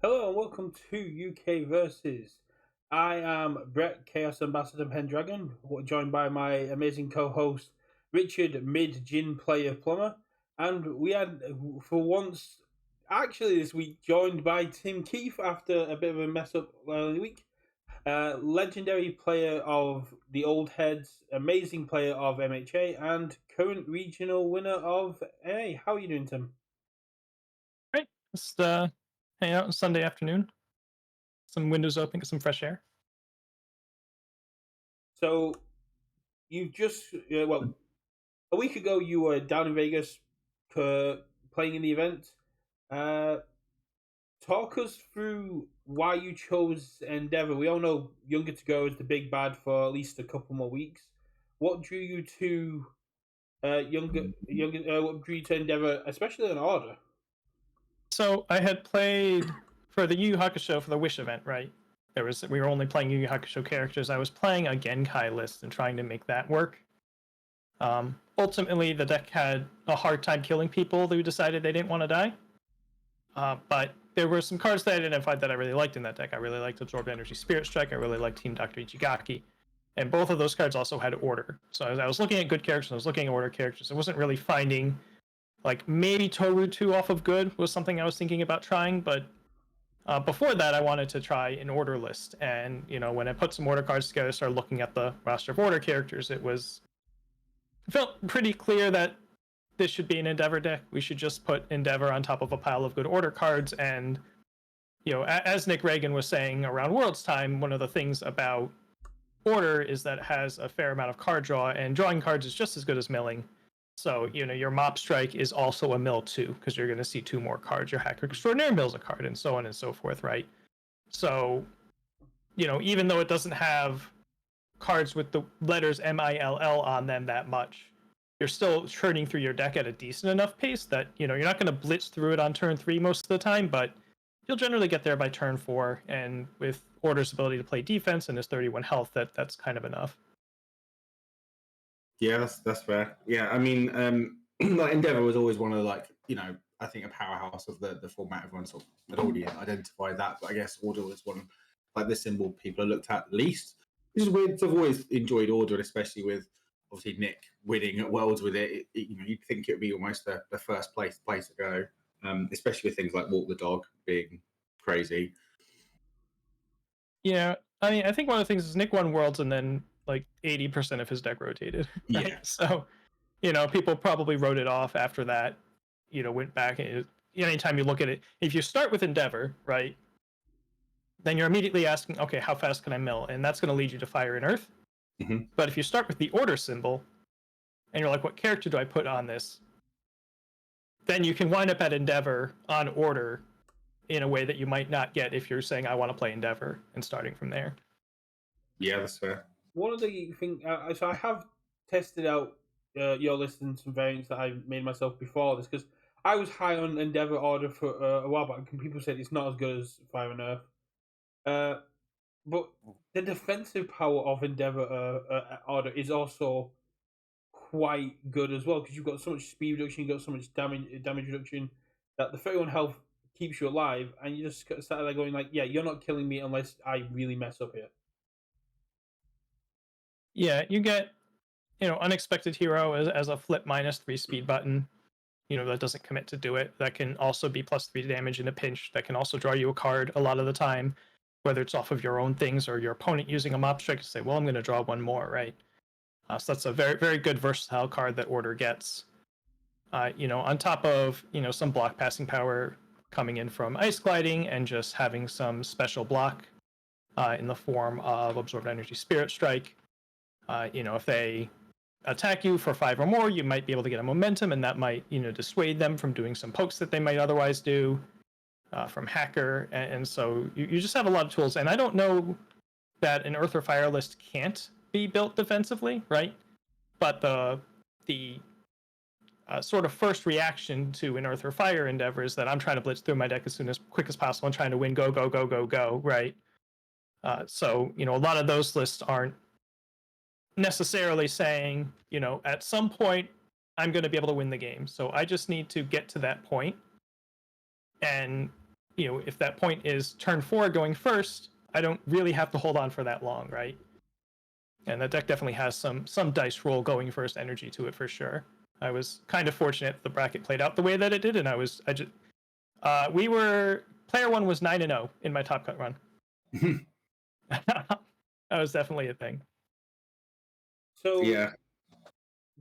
Hello and welcome to UKVersus. I am Brett Chaos Ambassador Pendragon, joined by my amazing co-host Richard Mid Gin Player Plumber, and we had for once, actually this week, joined by Tim Keefe after a bit of a mess up early week. Legendary player of the Old Heads, amazing player of MHA, and current regional winner of A. How are you doing, Tim? Right. Just hang out on Sunday afternoon. Some windows open, get some fresh air. So you've just a week ago you were down in Vegas playing in the event. Uh, Talk us through why you chose Endeavour. We all know Younger to Go is the big bad for at least a couple more weeks. What drew you to What drew you to Endeavour, especially on order? So I had played for the Yu Yu Hakusho for the Wish event, right? We were only playing Yu Yu Hakusho characters. I was playing a Genkai list and trying to make that work. Ultimately, the deck had a hard time killing people who decided they didn't want to die. But there were some cards that I identified that I really liked in that deck. I really liked Absorbed Energy Spirit Strike. I really liked Team Dr. Ichigaki. And both of those cards also had order. So as I was looking at good characters, I was looking at order characters. I wasn't really finding, like, maybe Toru 2 off of good was something I was thinking about trying. But before that, I wanted to try an order list. And, when I put some order cards together, started looking at the roster of order characters, it felt pretty clear that this should be an Endeavor deck. We should just put Endeavor on top of a pile of good order cards. And, as Nick Reagan was saying around World's Time, one of the things about order is that it has a fair amount of card draw, and drawing cards is just as good as milling. So, your Mop Strike is also a mill too, because you're going to see two more cards. Your Hacker Extraordinaire mills a card, and so on and so forth, right? So, even though it doesn't have cards with the letters MILL on them that much, you're still churning through your deck at a decent enough pace that, you're not going to blitz through it on turn 3 most of the time, but you'll generally get there by turn 4, and with Order's ability to play defense and his 31 health, that's kind of enough. Yeah, that's fair. Yeah, I mean, like Endeavour was always one of I think a powerhouse of the format. Everyone sort of had already identified that, but I guess Order was one like the symbol people looked at least. Which is weird. I've always enjoyed Order, especially with obviously Nick winning at Worlds with it. You'd think it would be almost the first place to go, especially with things like Walk the Dog being crazy. Yeah, I mean, I think one of the things is Nick won Worlds and then like 80% of his deck rotated. Right? Yeah. So, people probably wrote it off after that. Went back. Anytime you look at it, if you start with Endeavor, right, then you're immediately asking, okay, how fast can I mill? And that's going to lead you to Fire and Earth. Mm-hmm. But if you start with the order symbol, and you're like, what character do I put on this? Then you can wind up at Endeavor on order in a way that you might not get if you're saying, I want to play Endeavor, and starting from there. Yeah, that's fair. One of the things, so I have tested out your list and some variants that I made myself before this, because I was high on Endeavour Order for a while back, and people said it's not as good as Fire and Earth. But the defensive power of Endeavour Order is also quite good as well, because you've got so much speed reduction, you've got so much damage reduction, that the 31 health keeps you alive, and you just sat there going like, yeah, you're not killing me unless I really mess up here. Yeah, you get, Unexpected Hero as a flip -3 speed button. That doesn't commit to do it. That can also be +3 damage in a pinch. That can also draw you a card a lot of the time, whether it's off of your own things or your opponent using a Mop Strike to say, well, I'm going to draw one more, right? So that's a very, very good versatile card that Order gets. On top of, some block passing power coming in from Ice Gliding and just having some special block in the form of Absorbed Energy Spirit Strike. If they attack you for 5 or more, you might be able to get a momentum, and that might, dissuade them from doing some pokes that they might otherwise do from Hacker. And so you just have a lot of tools. And I don't know that an Earth or Fire list can't be built defensively, right? But the sort of first reaction to an Earth or Fire Endeavor is that I'm trying to blitz through my deck as quick as possible and trying to win, go, go, go, go, go, right? So, a lot of those lists aren't necessarily saying, at some point I'm going to be able to win the game. So I just need to get to that point. And if that point is turn 4 going first, I don't really have to hold on for that long, right? And that deck definitely has some dice roll going first energy to it for sure. I was kind of fortunate the bracket played out the way that it did, and player 1 was 9-0 in my top cut run. That was definitely a thing. So Yeah.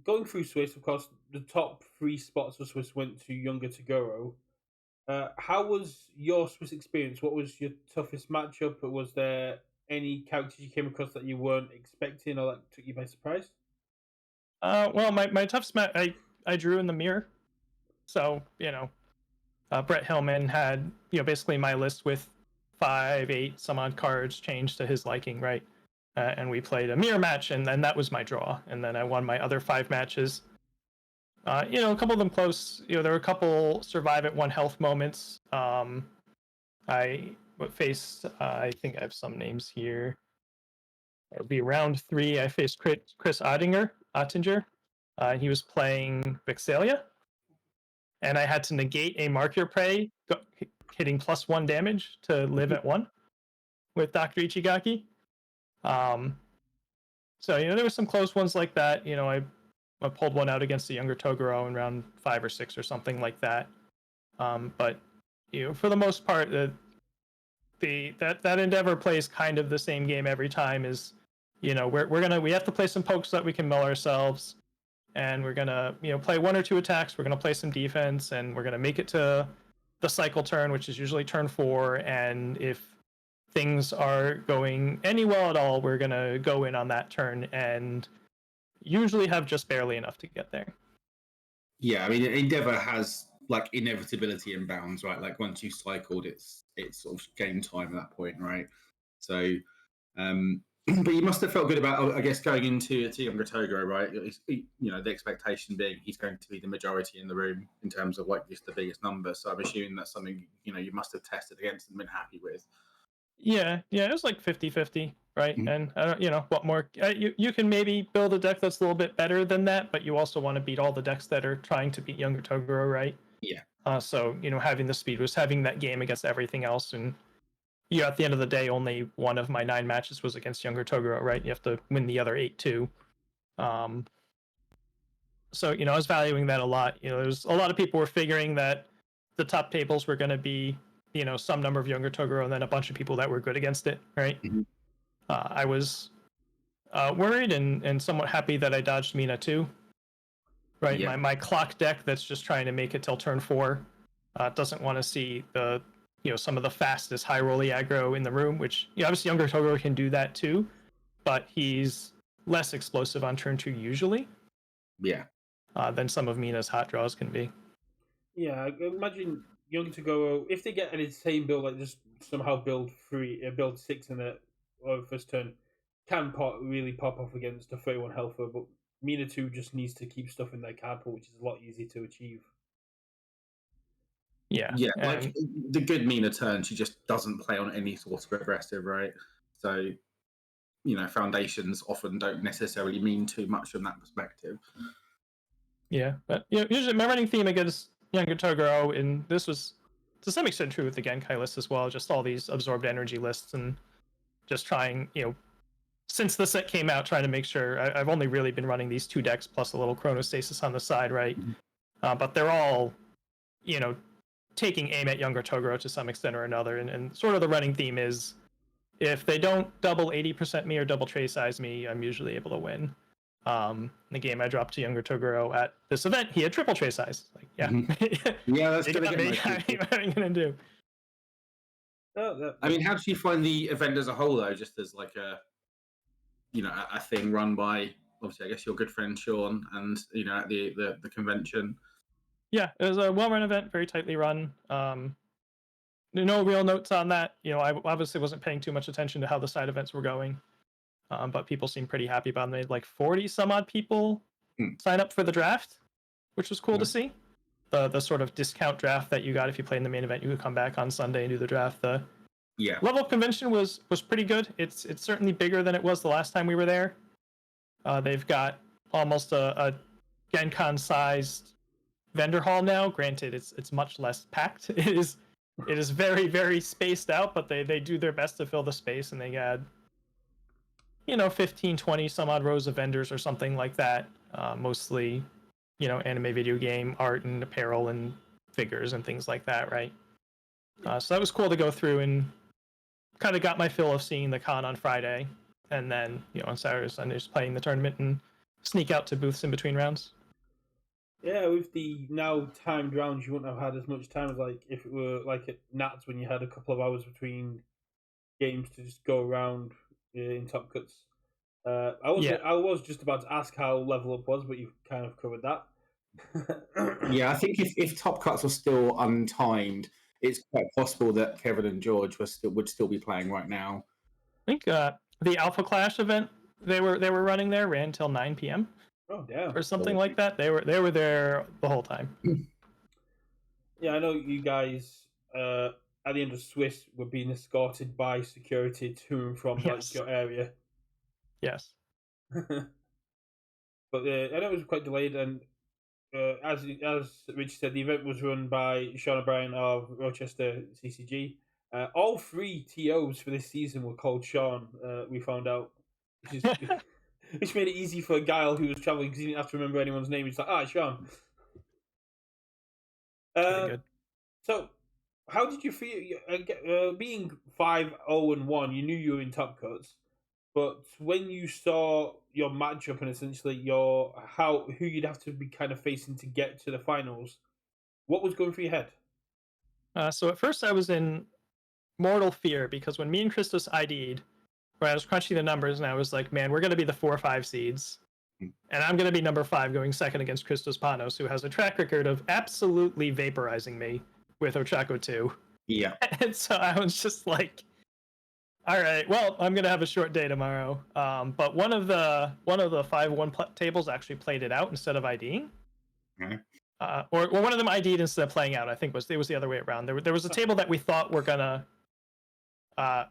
going through Swiss, of course, the top 3 spots for Swiss went to Younger Toguro. How was your Swiss experience? What was your toughest matchup? Was there any characters you came across that you weren't expecting or that took you by surprise? Well, my toughest match I drew in the mirror. So, Brett Hillman had, basically my list with 5, 8, some odd cards changed to his liking, right? And we played a mirror match, and then that was my draw. And then I won my other 5 matches. A couple of them close. There were a couple survive at 1 health moments. I faced, I think I have some names here. It would be round 3. I faced Chris Ottinger. He was playing Vixalia. And I had to negate a Mark Your Prey, hitting +1 damage to live at 1 with Dr. Ichigaki. So, there were some close ones like that. I pulled one out against the Younger Toguro in round 5 or 6 or something like that. But, for the most part, that Endeavor plays kind of the same game every time. Is we have to play some pokes so that we can mill ourselves, and we're gonna play 1 or 2 attacks. We're gonna play some defense, and we're gonna make it to the cycle turn, which is usually turn 4. And if things are going any well at all, we're gonna go in on that turn and usually have just barely enough to get there. Yeah, I mean, Endeavour has like inevitability in bounds, right? Like once you cycled, it's sort of game time at that point, right? So, but you must have felt good about, I guess, going into Younger Toguro, right? The expectation being he's going to be the majority in the room in terms of like just the biggest number. So I'm assuming that's something you must have tested against and been happy with. Yeah, it was like 50-50, right? Mhm. And I don't, what more? You can maybe build a deck that's a little bit better than that, but you also want to beat all the decks that are trying to beat Younger Toguro, right? Yeah. So having the speed was having that game against everything else, and at the end of the day, only one of my 9 matches was against Younger Toguro, right? You have to win the other 8 too. So I was valuing that a lot. There's a lot of people were figuring that the top tables were going to be some number of Younger Toguro and then a bunch of people that were good against it, right? Mhm. I was worried and somewhat happy that I dodged Mina too, right? Yeah. My clock deck that's just trying to make it till turn 4 doesn't want to see the some of the fastest high rolly aggro in the room, which obviously Younger Toguro can do that too, but he's less explosive on turn 2 usually. Yeah. Than some of Mina's hot draws can be. Yeah, I imagine Young Toguro, if they get an insane build, like just somehow build 6 in the first turn, can really pop off against a 31 healther, but Mina 2 just needs to keep stuff in their card pool, which is a lot easier to achieve. Yeah. Yeah, like the good Mina turn, she just doesn't play on any sort of aggressive, right? So, foundations often don't necessarily mean too much from that perspective. Yeah, but usually my running theme against Younger Toguro, and this was to some extent true with the Genkai list as well, just all these absorbed energy lists and just trying, since the set came out, trying to make sure I've only really been running these 2 decks plus a little Chronostasis on the side, right? Mhm. But they're all, taking aim at Younger Toguro to some extent or another, and sort of the running theme is if they don't double 80% me or double tray size me, I'm usually able to win. The game I dropped to Younger Toguro at this event, he had triple tray size. Like, yeah, Yeah, that's gonna get most people. what are you gonna do? I mean, how did you find the event as a whole, though? Just as like a thing run by, obviously, I guess your good friend Sean, and at the convention. Yeah, it was a well-run event, very tightly run. No real notes on that. I obviously wasn't paying too much attention to how the side events were going, but people seemed pretty happy about it. They had like 40 some odd people sign up for the draft, which was cool to see. The sort of discount draft that you got if you play in the main event. You could come back on Sunday and do the draft. The level of convention was pretty good. It's certainly bigger than it was the last time we were there. They've got almost a Gen Con sized vendor hall now. Granted, it's much less packed. It is It is very, very spaced out, but they do their best to fill the space, and they add 15, 20 some odd rows of vendors or something like that. Mostly, anime, video game, art, and apparel, and figures, and things like that, right? So that was cool to go through, and kind of got my fill of seeing the con on Friday, and then on Saturday, Sunday, just playing the tournament and sneak out to booths in between rounds. Yeah, with the now timed rounds, you wouldn't have had as much time as like if it were like at Nats when you had a couple of hours between games to just go around in Top Cuts. I was just about to ask how Level Up was, but you've kind of covered that. Yeah, I think if Top Cuts were still untimed, it's quite possible that Kevin and George would still be playing right now. I think the Alpha Clash event they were running there ran till 9 p.m. Oh damn! Or something like that. They were there the whole time. Yeah, I know you guys at the end of Swiss were being escorted by security to and from like your area. Yes. But I know it was quite delayed, and as Rich said, the event was run by Sean O'Brien of Rochester CCG. All 3 TOs for this season were called Sean. We found out, which made it easy for a guy who was traveling because he didn't have to remember anyone's name. He's like, Sean. Good. So, how did you feel being 5-0-1? You knew you were in Top Cuts, but when you saw your matchup and essentially who you'd have to be kind of facing to get to the finals, what was going through your head? So at first I was in mortal fear because when me and Christos ID'd, I was crunching the numbers and I was like, man, we're going to be the 4 or 5 seeds. And I'm going to be number 5 going second against Christos Panos, who has a track record of absolutely vaporizing me with Ochako 2. Yeah. And so I was just like, all right, well, I'm going to have a short day tomorrow. But one of the 5-1 tables actually played it out instead of IDing. Okay. Or one of them ID'd instead of playing out. I think it was the other way around. There was a table that we thought were going to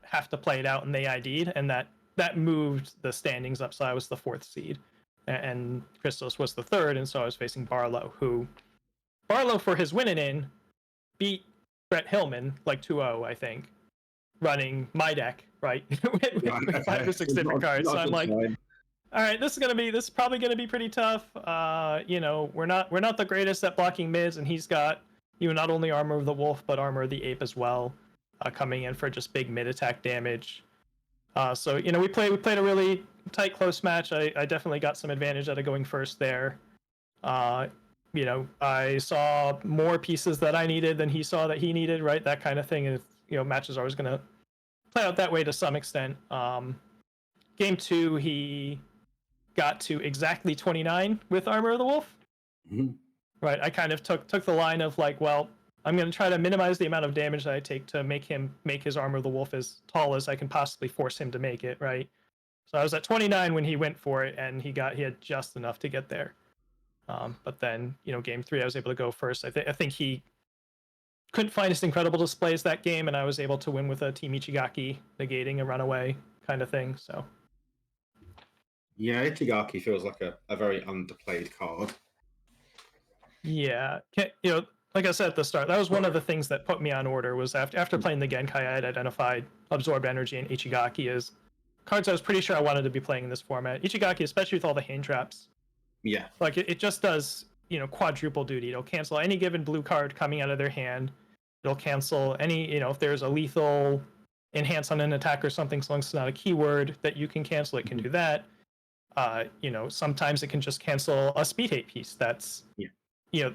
have to play it out, and they ID'd, and that moved the standings up, so I was the 4th seed. And Christos was the 3rd, and so I was facing Barlow, who for his winning in beat Brett Hillman like 2-0, I think, running my deck, right? with 5 or 6 different cards. So I'm like, all right, this is probably gonna be pretty tough. We're not the greatest at blocking mids, and he's got not only Armor of the Wolf but Armor of the Ape as well, coming in for just big mid attack damage. So we played a really tight, close match. I definitely got some advantage out of going first there. I saw more pieces that I needed than he saw that he needed, right? That kind of thing. And matches are always going to play out that way to some extent. Game 2, he got to exactly 29 with Armor of the Wolf. Mm-hmm. Right. I kind of took the line of like, well, I'm going to try to minimize the amount of damage that I take to make his Armor of the Wolf as tall as I can possibly force him to make it, right? So I was at 29 when he went for it, and he had just enough to get there. But then, game 3, I was able to go first. I think he couldn't find his incredible displays that game, and I was able to win with a Team Ichigaki negating a runaway kind of thing. So, yeah, Ichigaki feels like a very underplayed card. Yeah, like I said at the start, that was one of the things that put me on order. Was after playing the Genkai, I had identified Absorb Energy and Ichigaki as cards I was pretty sure I wanted to be playing in this format. Ichigaki, especially with all the hand traps. Yeah. Like it just does, quadruple duty. It'll cancel any given blue card coming out of their hand. It'll cancel any, if there's a lethal enhance on an attack or something, so long as it's not a keyword that you can cancel, it can do that. Sometimes it can just cancel a speed hate piece that's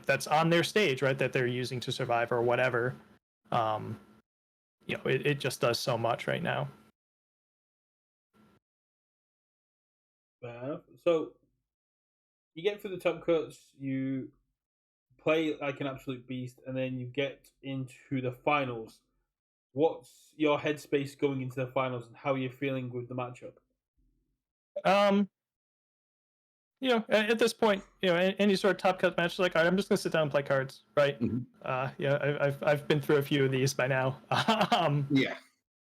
that's on their stage, right, that they're using to survive or whatever. It just does so much right now. So you get through the Top Cuts, you play like an absolute beast, and then you get into the finals. What's your headspace going into the finals, and how are you feeling with the matchup? At this point, any sort of Top Cut match, like, all right, I'm just gonna sit down and play cards, right? Mm-hmm. I've been through a few of these by now. Yeah.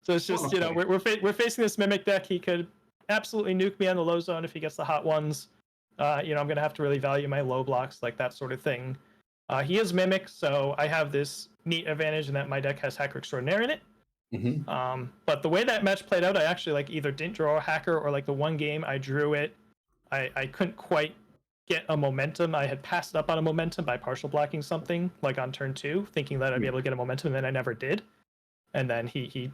So it's just we're facing this Mimic deck. He could absolutely nuke me on the low zone if he gets the hot ones. I'm gonna have to really value my low blocks, like that sort of thing. He is Mimic, so I have this neat advantage in that my deck has Hacker Extraordinaire in it. But the way that match played out, I actually like either didn't draw a Hacker, or like the one game I drew it, I couldn't quite get a momentum. I had passed up on a momentum by partial blocking something like on turn 2, thinking that I'd be able to get a momentum, and then I never did. And then he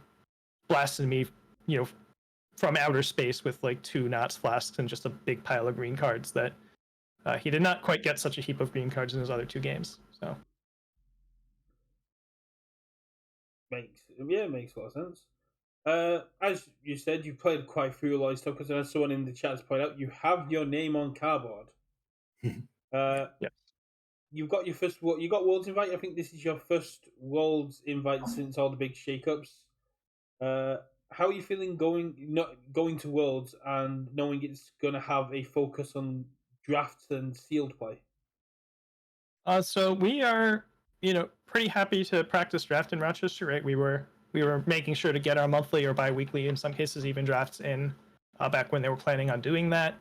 blasted me, from outer space with like 2 Knots Flasks and just a big pile of green cards that he did not quite get such a heap of green cards in his other 2 games. So makes a lot of sense. As you said, you played quite a few lot of stuff, because as someone in the chat has pointed out, you have your name on cardboard. yeah. You've got your first. You got Worlds invite. I think this is your first Worlds invite since all the big shakeups. How are you feeling going to Worlds and knowing it's going to have a focus on drafts and sealed play? So we are, pretty happy to practice draft in Rochester, right? We were making sure to get our monthly or bi-weekly, in some cases even drafts in, back when they were planning on doing that.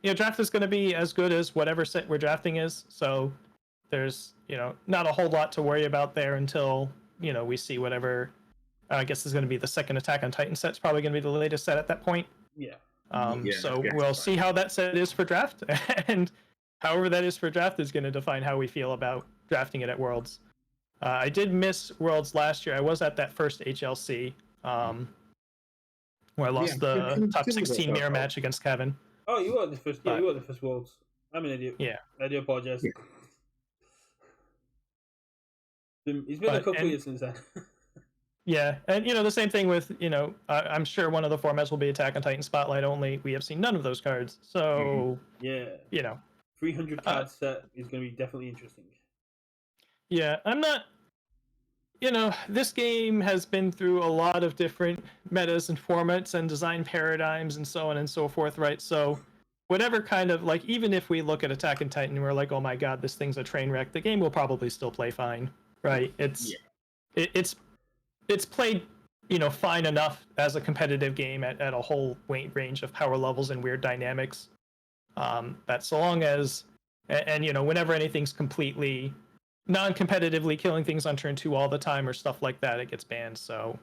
Draft is going to be as good as whatever set we're drafting is, so there's, not a whole lot to worry about there until, we see whatever, I guess is going to be the second Attack on Titan set. It's probably going to be the latest set at that point. Yeah. So we'll see how that set is for draft, and however that is for draft is going to define how we feel about drafting it at Worlds. I did miss Worlds last year. I was at that first HLC, where I lost the top 16 mirror match against Kevin. Oh, you were the first. Yeah, you were the first Worlds. I'm an idiot. Yeah, I do apologize. Yeah. It's been a couple of years since then. Yeah, and the same thing with I'm sure one of the formats will be Attack on Titan Spotlight only. We have seen none of those cards, so yeah, 300 card set is going to be definitely interesting. Yeah, I'm not. This game has been through a lot of different metas and formats and design paradigms and so on and so forth, right? So whatever kind of, like, even if we look at Attack on Titan and we're like, oh my god, this thing's a train wreck, the game will probably still play fine, right? It's played, fine enough as a competitive game at a whole range of power levels and weird dynamics. That so long as, and whenever anything's completely non-competitively killing things on turn 2 all the time or stuff like that, it gets banned. So,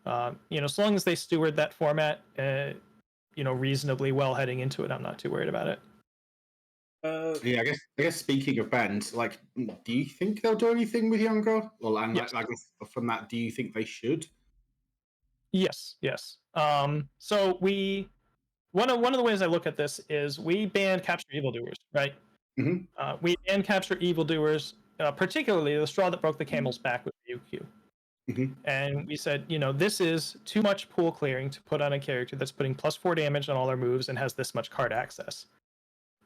so long as they steward that format, reasonably well heading into it, I'm not too worried about it. Yeah, I guess speaking of bans, like, do you think they'll do anything with Younger? Well, and yes. like from that, do you think they should? Yes. So one of the ways I look at this is we banned Capture Evildoers, right? We banned Capture Evildoers, particularly the straw that broke the camel's back with UQ. And we said, this is too much pool clearing to put on a character that's putting +4 damage on all her moves and has this much card access.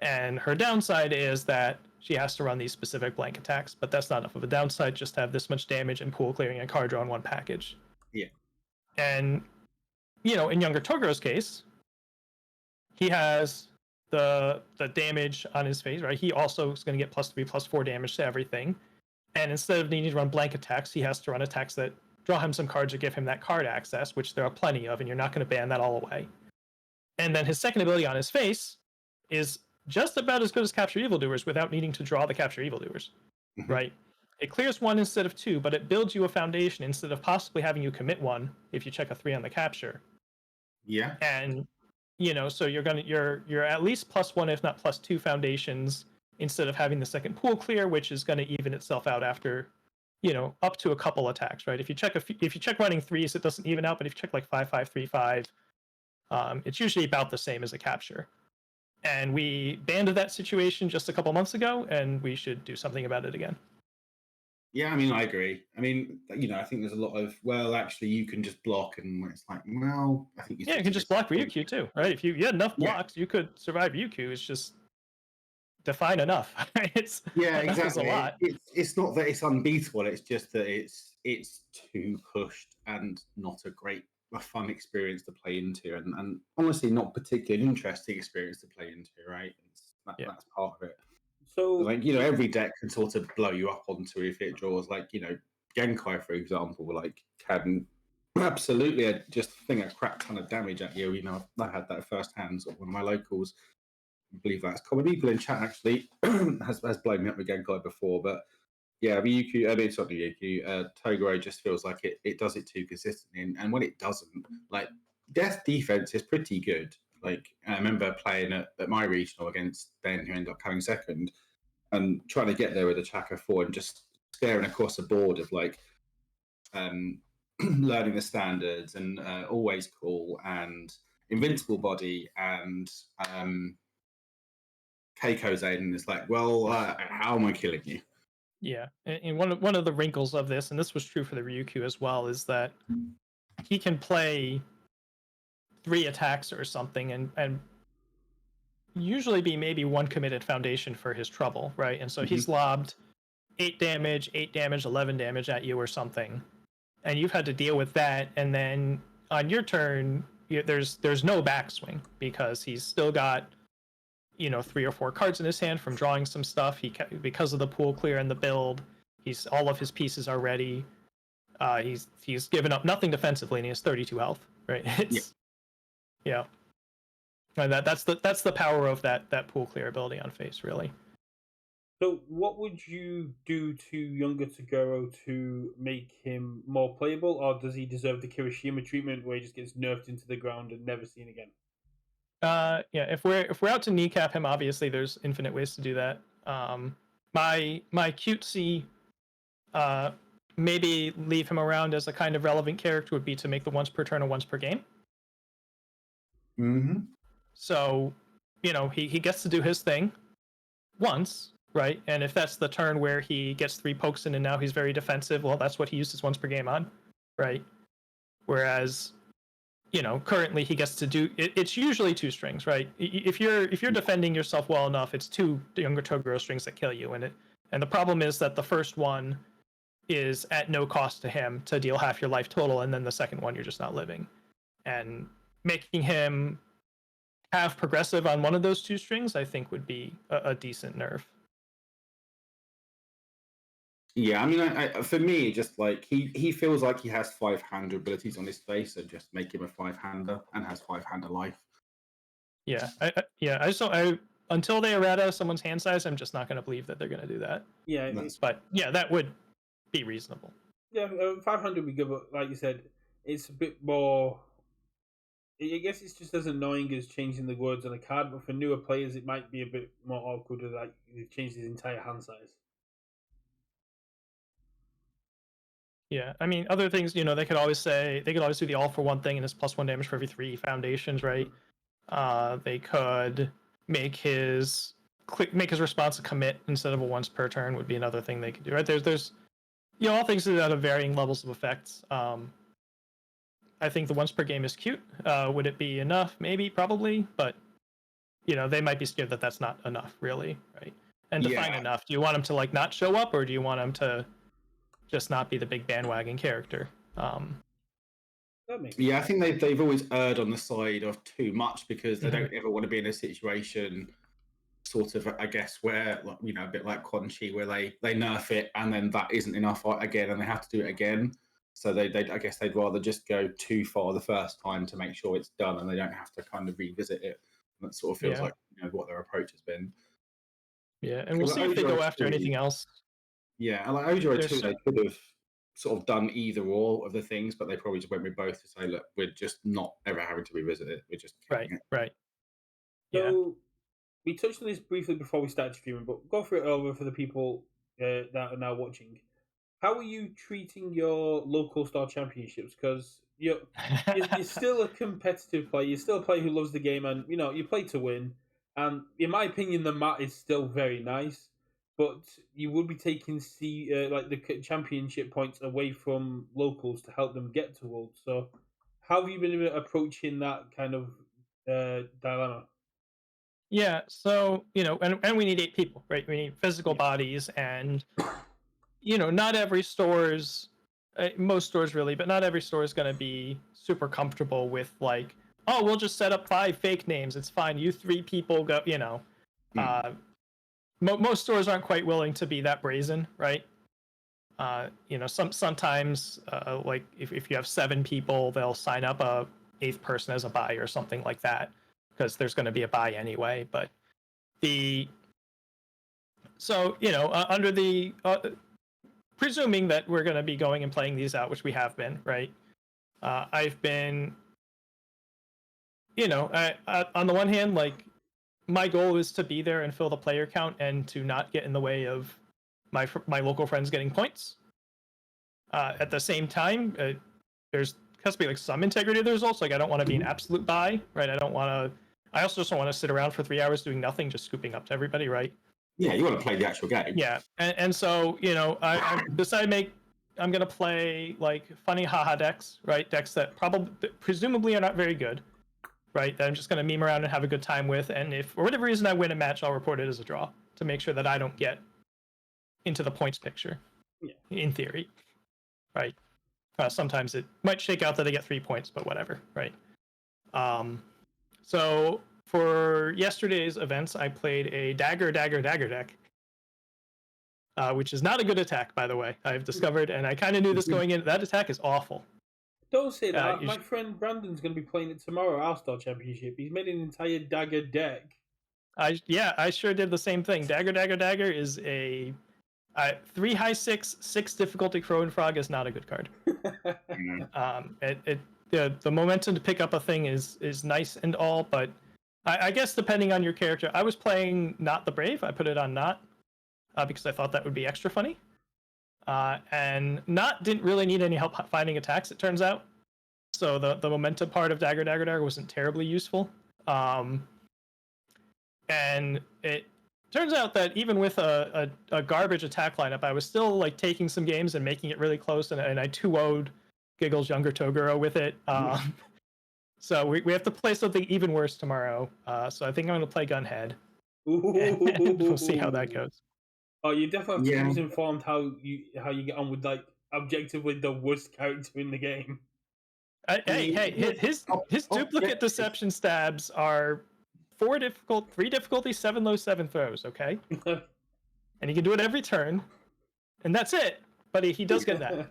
And her downside is that she has to run these specific blank attacks, but that's not enough of a downside just to have this much damage and pool clearing and card draw in one package. Yeah. And, in Younger Togro's case, he has the damage on his face, right? He also is going to get +3, +4 damage to everything. And instead of needing to run blank attacks, he has to run attacks that draw him some cards or give him that card access, which there are plenty of, and you're not going to ban that all away. And then his second ability on his face is just about as good as Capture Evildoers without needing to draw the Capture Evildoers, right? It clears 1 instead of 2, but it builds you a foundation instead of possibly having you commit 1 if you check a 3 on the capture. Yeah. And so you're at least +1 if not +2 foundations instead of having the second pool clear, which is going to even itself out after up to a couple attacks, right? If you check running 3s, it doesn't even out, but if you check like 5, 5, 3, 5, it's usually about the same as a capture. And we banned that situation just a couple months ago, and we should do something about it again. Yeah, I mean, I agree. I mean, I think there's a lot of, well, actually, you can just block, and it's like, well, I think you can just block Ryukyu too, right? If you had enough blocks, you could survive Ryukyu. It's just define enough. Exactly. A lot. It's not that it's unbeatable. It's just that it's too pushed and not a fun experience to play into, and honestly, not particularly an interesting experience to play into, right? That's part of it. So, like, every deck can sort of blow you up onto if it draws, like, Genkai, for example, like, can absolutely just thing a crap ton of damage at you. I had that firsthand, sort of one of my locals. believe that's common. People in chat actually has blown me up again quite before, but yeah, Ryukyu, I mean, it's not Ryukyu, Toguro just feels like it does it too consistently, and when it doesn't, like Death defense is pretty good. Like I remember playing at my regional against Ben, who ended up coming second, and trying to get there with a Chaka 4 and just staring across the board of like learning the standards and always cool and invincible body and Keiko's Aiden is like, well, how am I killing you? Yeah, and one of the wrinkles of this, and this was true for the Ryukyu as well, is that he can play 3 attacks or something and usually be maybe 1 committed foundation for his trouble, right? And so he's lobbed 8 damage, 11 damage at you or something, and you've had to deal with that, and then on your turn, there's no backswing because he's still got 3 or 4 cards in his hand from drawing some stuff. Because of the pool clear and the build, all of his pieces are ready. He's given up nothing defensively, and he has 32 health. Right? Yeah. And that's the power of that pool clear ability on face, really. So, what would you do to younger Toguro to make him more playable, or does he deserve the Kirishima treatment where he just gets nerfed into the ground and never seen again? Yeah, if we're out to kneecap him, obviously there's infinite ways to do that. My cutesy, maybe leave him around as a kind of relevant character would be to make the once per turn or once per game. Mm-hmm. So, he gets to do his thing once, right? And if that's the turn where he gets 3 pokes in and now he's very defensive, well, that's what he uses once per game on, right? Whereas, currently he gets to do it's usually 2 strings, right? If you're defending yourself well enough, it's 2 younger Toguro strings that kill you, and the problem is that the first one is at no cost to him to deal half your life total, and then the second one you're just not living. And making him have progressive on one of those 2 strings, I think, would be a decent nerf. Yeah, I mean, for me, just like he feels like he has 5-hander abilities on his face, so just make him a 5-hander and has 5-hander life. Yeah, I just don't. Until they errata someone's hand size, I'm just not going to believe that they're going to do that. Yeah, but yeah, that would be reasonable. Yeah, 500 would be good, but like you said, it's a bit more. I guess it's just as annoying as changing the words on a card, but for newer players, it might be a bit more awkward. Like you've changed his entire hand size. Yeah, I mean, other things, they could always do the all for one thing and it's +1 damage for every 3 foundations, right? They could make his response a commit instead of a once per turn would be another thing they could do, right? There's all things that have varying levels of effects. I think the once per game is cute. Would it be enough? Maybe, probably, but they might be scared that that's not enough, really, right? And define enough. Do you want him to not show up, or do you want him to just not be the big bandwagon character? Yeah, I think they've always erred on the side of too much because they don't ever want to be in a situation, sort of, I guess, where a bit like Quan Chi, where they nerf it and then that isn't enough again, and they have to do it again. So I guess they'd rather just go too far the first time to make sure it's done, and they don't have to kind of revisit it. And that sort of feels like what their approach has been. Yeah, and we'll see if they go after anything else. Yeah, and like Ojiro 2, they could have sort of done either or of the things, but they probably just went with both to say, look, we're just not ever having to revisit it. We're just right. So we touched on this briefly before we started streaming, but go through it over for the people that are now watching. How are you treating your local star championships? Because you're still a competitive player. You're still a player who loves the game, and you play to win. And in my opinion, the mat is still very nice, but you would be taking the championship points away from locals to help them get to Worlds. So, how have you been approaching that kind of dilemma? Yeah, so and we need 8 people, right? We need physical bodies, and not every store's, most stores really, but not every store is going to be super comfortable with oh, we'll just set up 5 fake names. It's fine. You 3 people go. Most stores aren't quite willing to be that brazen, right? Sometimes if you have 7 people, they'll sign up a 8th person as a buy or something like that because there's going to be a buy anyway. But So, under the presuming that we're going to be going and playing these out, which we have been, right? I've been, on the one hand, like, my goal is to be there and fill the player count and to not get in the way of my local friends getting points. At the same time, there's has to be like some integrity of the results. Like, I don't want to be an absolute buy, right? I also just don't want to sit around for 3 hours doing nothing, just scooping up to everybody, right? Yeah, you want to play the actual game. Yeah, and so I decided I'm gonna play like funny haha decks, right? Decks that presumably are not very good, right? That I'm just gonna meme around and have a good time with. And if for whatever reason I win a match, I'll report it as a draw to make sure that I don't get into the points picture. Yeah. In theory, right? Sometimes it might shake out that I get 3 points, but whatever, right? So for yesterday's events, I played a dagger deck, which is not a good attack, by the way. I've discovered, and I kind of knew this going in. That attack is awful. Don't say that. My friend Brandon's going to be playing it tomorrow, our Star Championship. He's made an entire dagger deck. I sure did the same thing. Dagger is a 3 high 6 difficulty Crow Frog is not a good card. The momentum to pick up a thing is nice and all, but I guess depending on your character, I was playing Not the Brave. I put it on Not because I thought that would be extra funny. And Not didn't really need any help finding attacks, it turns out. So the momentum part of Dagger wasn't terribly useful. And it turns out that even with a garbage attack lineup, I was still like taking some games and making it really close, and I 2-0'd Giggle's younger Toguro with it. So we have to play something even worse tomorrow. So I think I'm going to play Gunhead. And we'll see how that goes. Oh, you definitely have to be informed how you get on with like objectively the worst character in the game. Hey, his duplicate deception stabs are 3 difficulty, 7 low, 7 throws, okay? And he can do it every turn. And that's it. But he does get that.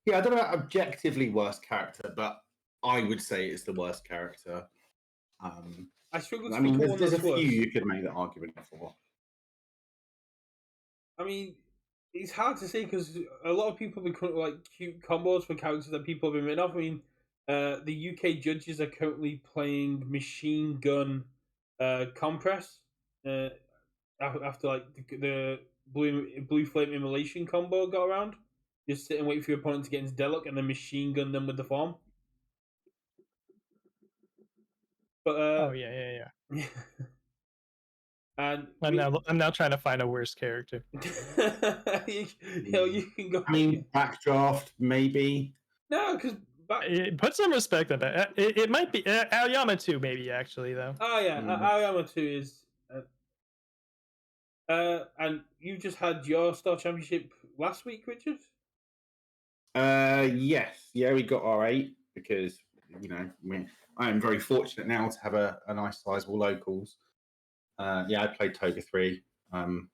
Yeah, I don't know about objectively worst character, but I would say it's the worst character. I struggle to I mean, think of there's a one that's few worse. you could make that argument for. I mean, it's hard to say because a lot of people have been like cute combos for characters that people have been written off. I mean, the UK judges are currently playing Machine Gun Compress after like the blue flame immolation combo got around. Just sit and wait for your opponent to get into Deluxe and then machine gun them with the form. But yeah. And I'm now trying to find a worse character. you can go. I mean, Backdraft maybe. No, because put some respect on that. It might be Aoyama 2 maybe actually though. Oh yeah, Aoyama 2 is. And you just had your Star Championship last week, Richard? Yes. Yeah, we got R8 because, I am very fortunate now to have a nice sizable locals. I played Toga 3 and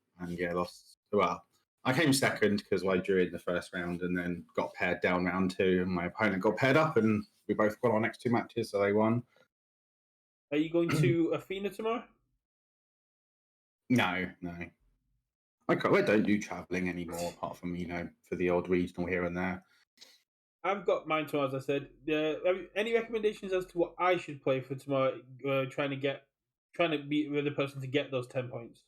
lost. Well, I came second because I drew in the first round and then got paired down round 2 and my opponent got paired up and we both won our next 2 matches, so they won. Are you going to Athena tomorrow? No. I don't do travelling anymore apart from, for the odd regional here and there. I've got mine tomorrow, as I said. Any recommendations as to what I should play for tomorrow? Trying to beat the other person to get those 10 points.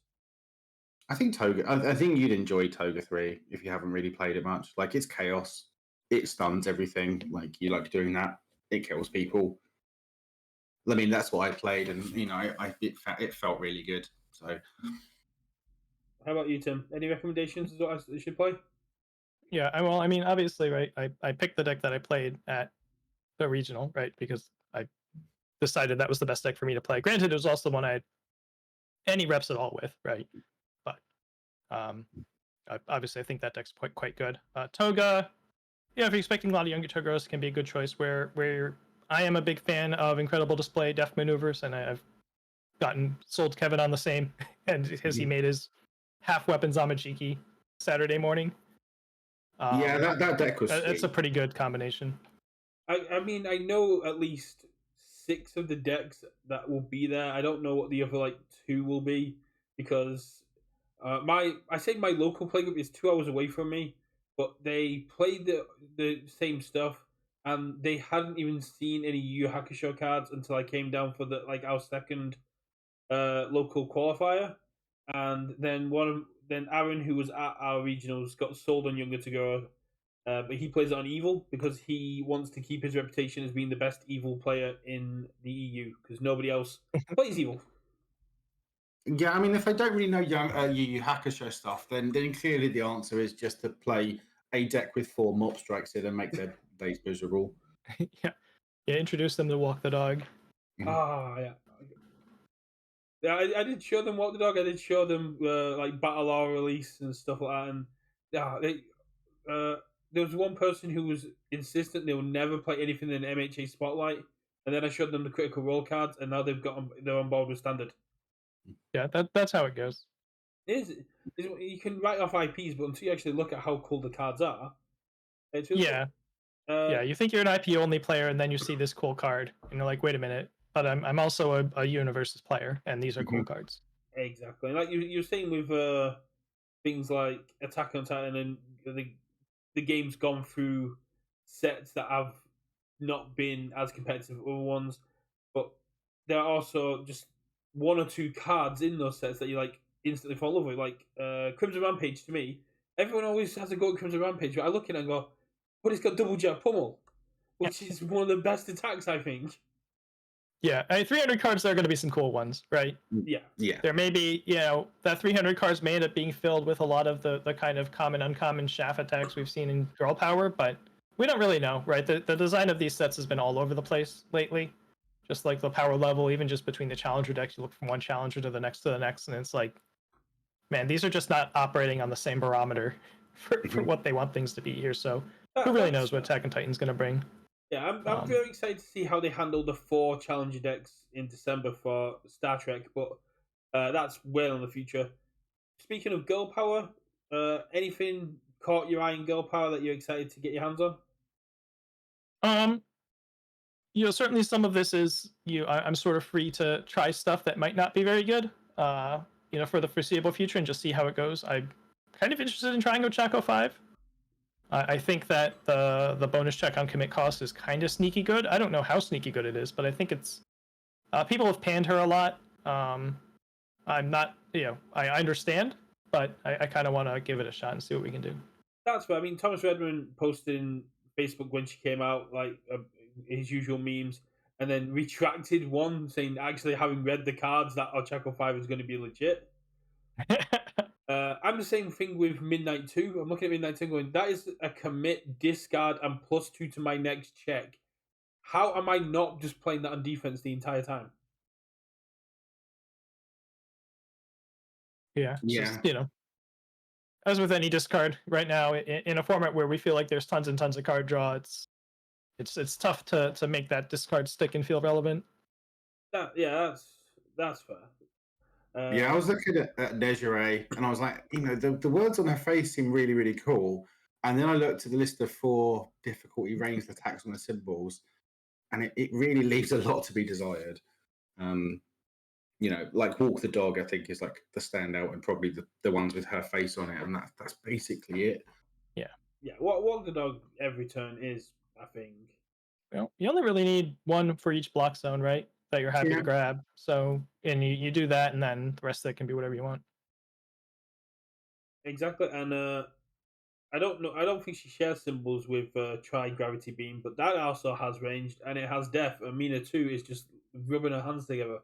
I think Toga. I think you'd enjoy Toga 3 if you haven't really played it much. Like, it's chaos. It stuns everything. Like, you like doing that. It kills people. I mean, that's what I played, and it felt really good. So, how about you, Tim? Any recommendations as to what I should play? Yeah, well, I mean, obviously, right, I picked the deck that I played at the regional, right, because I decided that was the best deck for me to play. Granted, it was also the one I had any reps at all with, right, but obviously I think that deck's quite good. Toga, if you're expecting a lot of younger Toguros, can be a good choice, where I am a big fan of Incredible Display, Def Maneuvers, and I've sold Kevin on the same, and because he made his half weapon Zamajiki Saturday morning. that deck was. It's a pretty good combination. I mean, I know at least 6 of the decks that will be there. I don't know what the other like 2 will be because I say my local playgroup is 2 hours away from me, but they played the same stuff and they hadn't even seen any Yu Yu Hakusho cards until I came down for our second local qualifier, and then Aaron, who was at our regionals, got sold on Younger to go, but he plays it on Evil because he wants to keep his reputation as being the best Evil player in the EU because nobody else plays Evil. Yeah, I mean, if they don't really know Yu Yu Hakusho stuff, then clearly the answer is just to play a deck with 4 Mop Strikes in and make their days miserable. Yeah, introduce them to Walk the Dog. Yeah. Yeah, I did show them Walk the Dog. I did show them like Battle Law release and stuff like that. And there was one person who was insistent they will never play anything in MHA Spotlight, and then I showed them the Critical Role cards, and now they're on board with Standard. Yeah, that's how it goes. You can write off IPs, but until you actually look at how cool the cards are, it's yeah. You think you're an IP only player, and then you see this cool card, and you're like, wait a minute, but I'm also a Universus player, and these are cool cards. Exactly, like you're saying with things like Attack on Titan, and the game's gone through sets that have not been as competitive as other ones, but there are also just 1 or 2 cards in those sets that you like instantly fall in love with. Like Crimson Rampage, to me, everyone always has to go at Crimson Rampage, but I look at it and go, but it's got double jab pummel, which is one of the best attacks, I think. Yeah, 300 cards, there are going to be some cool ones, right? Yeah. There may be, that 300 cards may end up being filled with a lot of the kind of common, uncommon shaft attacks we've seen in Girl Power, but we don't really know, right? The design of these sets has been all over the place lately. Just like the power level, even just between the challenger decks, you look from one challenger to the next, and it's like, man, these are just not operating on the same barometer for what they want things to be here. So who really knows what Attack on Titan's going to bring? Yeah, I'm very excited to see how they handle the 4 challenger decks in December for Star Trek, but that's well in the future. Speaking of Girl Power, anything caught your eye in Girl Power that you're excited to get your hands on? Certainly some of this is I'm sort of free to try stuff that might not be very good, for the foreseeable future and just see how it goes. I'm kind of interested in trying Ochako 5. I think that the bonus check on commit cost is kind of sneaky good. I don't know how sneaky good it is, but I think it's people have panned her a lot. I'm not, I understand, but I kind of want to give it a shot and see what we can do. That's fair. I mean, Thomas Redmond posted in Facebook when she came out, like his usual memes, and then retracted one saying, actually, having read the cards, that Ochako 5 is going to be legit. I'm the same thing with Midnight 2. I'm looking at Midnight 2 going, that is a commit, discard, and +2 to my next check. How am I not just playing that on defense the entire time? Yeah. Just, as with any discard right now, in a format where we feel like there's tons and tons of card draw, it's tough to make that discard stick and feel relevant. That's fair. I was looking at Desiree, and I was like, the words on her face seem really, really cool. And then I looked at the list of 4 difficulty ranged attacks on the symbols, and it really leaves a lot to be desired. Like Walk the Dog, I think, is like the standout, and probably the ones with her face on it, and that's basically it. Yeah. Walk the Dog every turn is, I think. Well, you only really need 1 for each block zone, right? That you're happy to grab. So, and you do that, and then the rest of it can be whatever you want. Exactly, and I don't know. I don't think she shares symbols with Tri Gravity Beam, but that also has ranged, and it has death. And Mina 2 is just rubbing her hands together.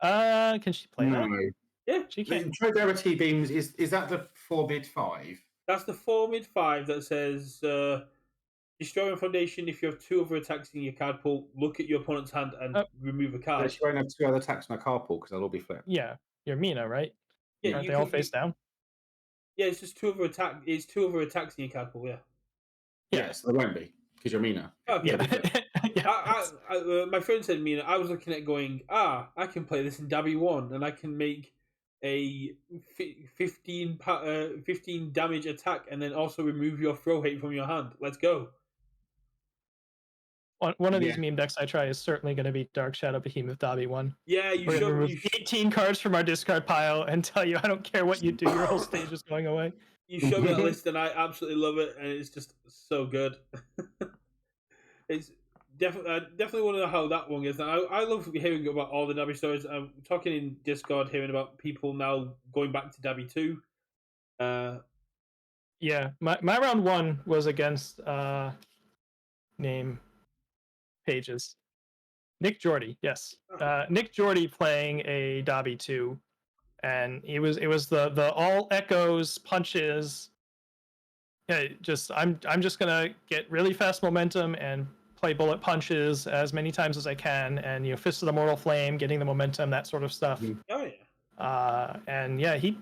Can she play that? Yeah, she can. Tri Gravity Beams is that the 4 mid 5? That's the 4 mid 5 that says. Destroy a foundation. If you have 2 other attacks in your card pool, look at your opponent's hand and remove a card. She won't have 2 other attacks in her card pool because they'll all be flipped. Yeah, you're Mina, right? Yeah, aren't they all face down? Yeah, it's just 2 other attacks. It's 2 other attacks in your card pool. Yeah. Yes, there won't be because you're Mina. Okay. My friend said Mina. I was looking at going, I can play this in Dabby 1, and I can make a 15 damage attack, and then also remove your throw hate from your hand. Let's go. One of these Yeah. meme decks I try is certainly going to be Dark Shadow Behemoth Dobby 1. Yeah, you We're going to showed remove you, 18 cards from our discard pile and tell you I don't care what you do, your whole stage is going away. you showed me that list, and I absolutely love it, and it's just so good. It's definitely, I definitely want to know how that one is. I love hearing about all the Dabby stories. I'm talking in Discord, hearing about people now going back to Dabby 2. Yeah, my round 1 was against name pages. Nick Jordy, yes. Nick Jordy playing a Dobby 2, and it was the all echoes punches. Yeah, I'm just gonna get really fast momentum and play bullet punches as many times as I can, and Fist of the Mortal Flame, getting the momentum, that sort of stuff. Oh yeah. And yeah, he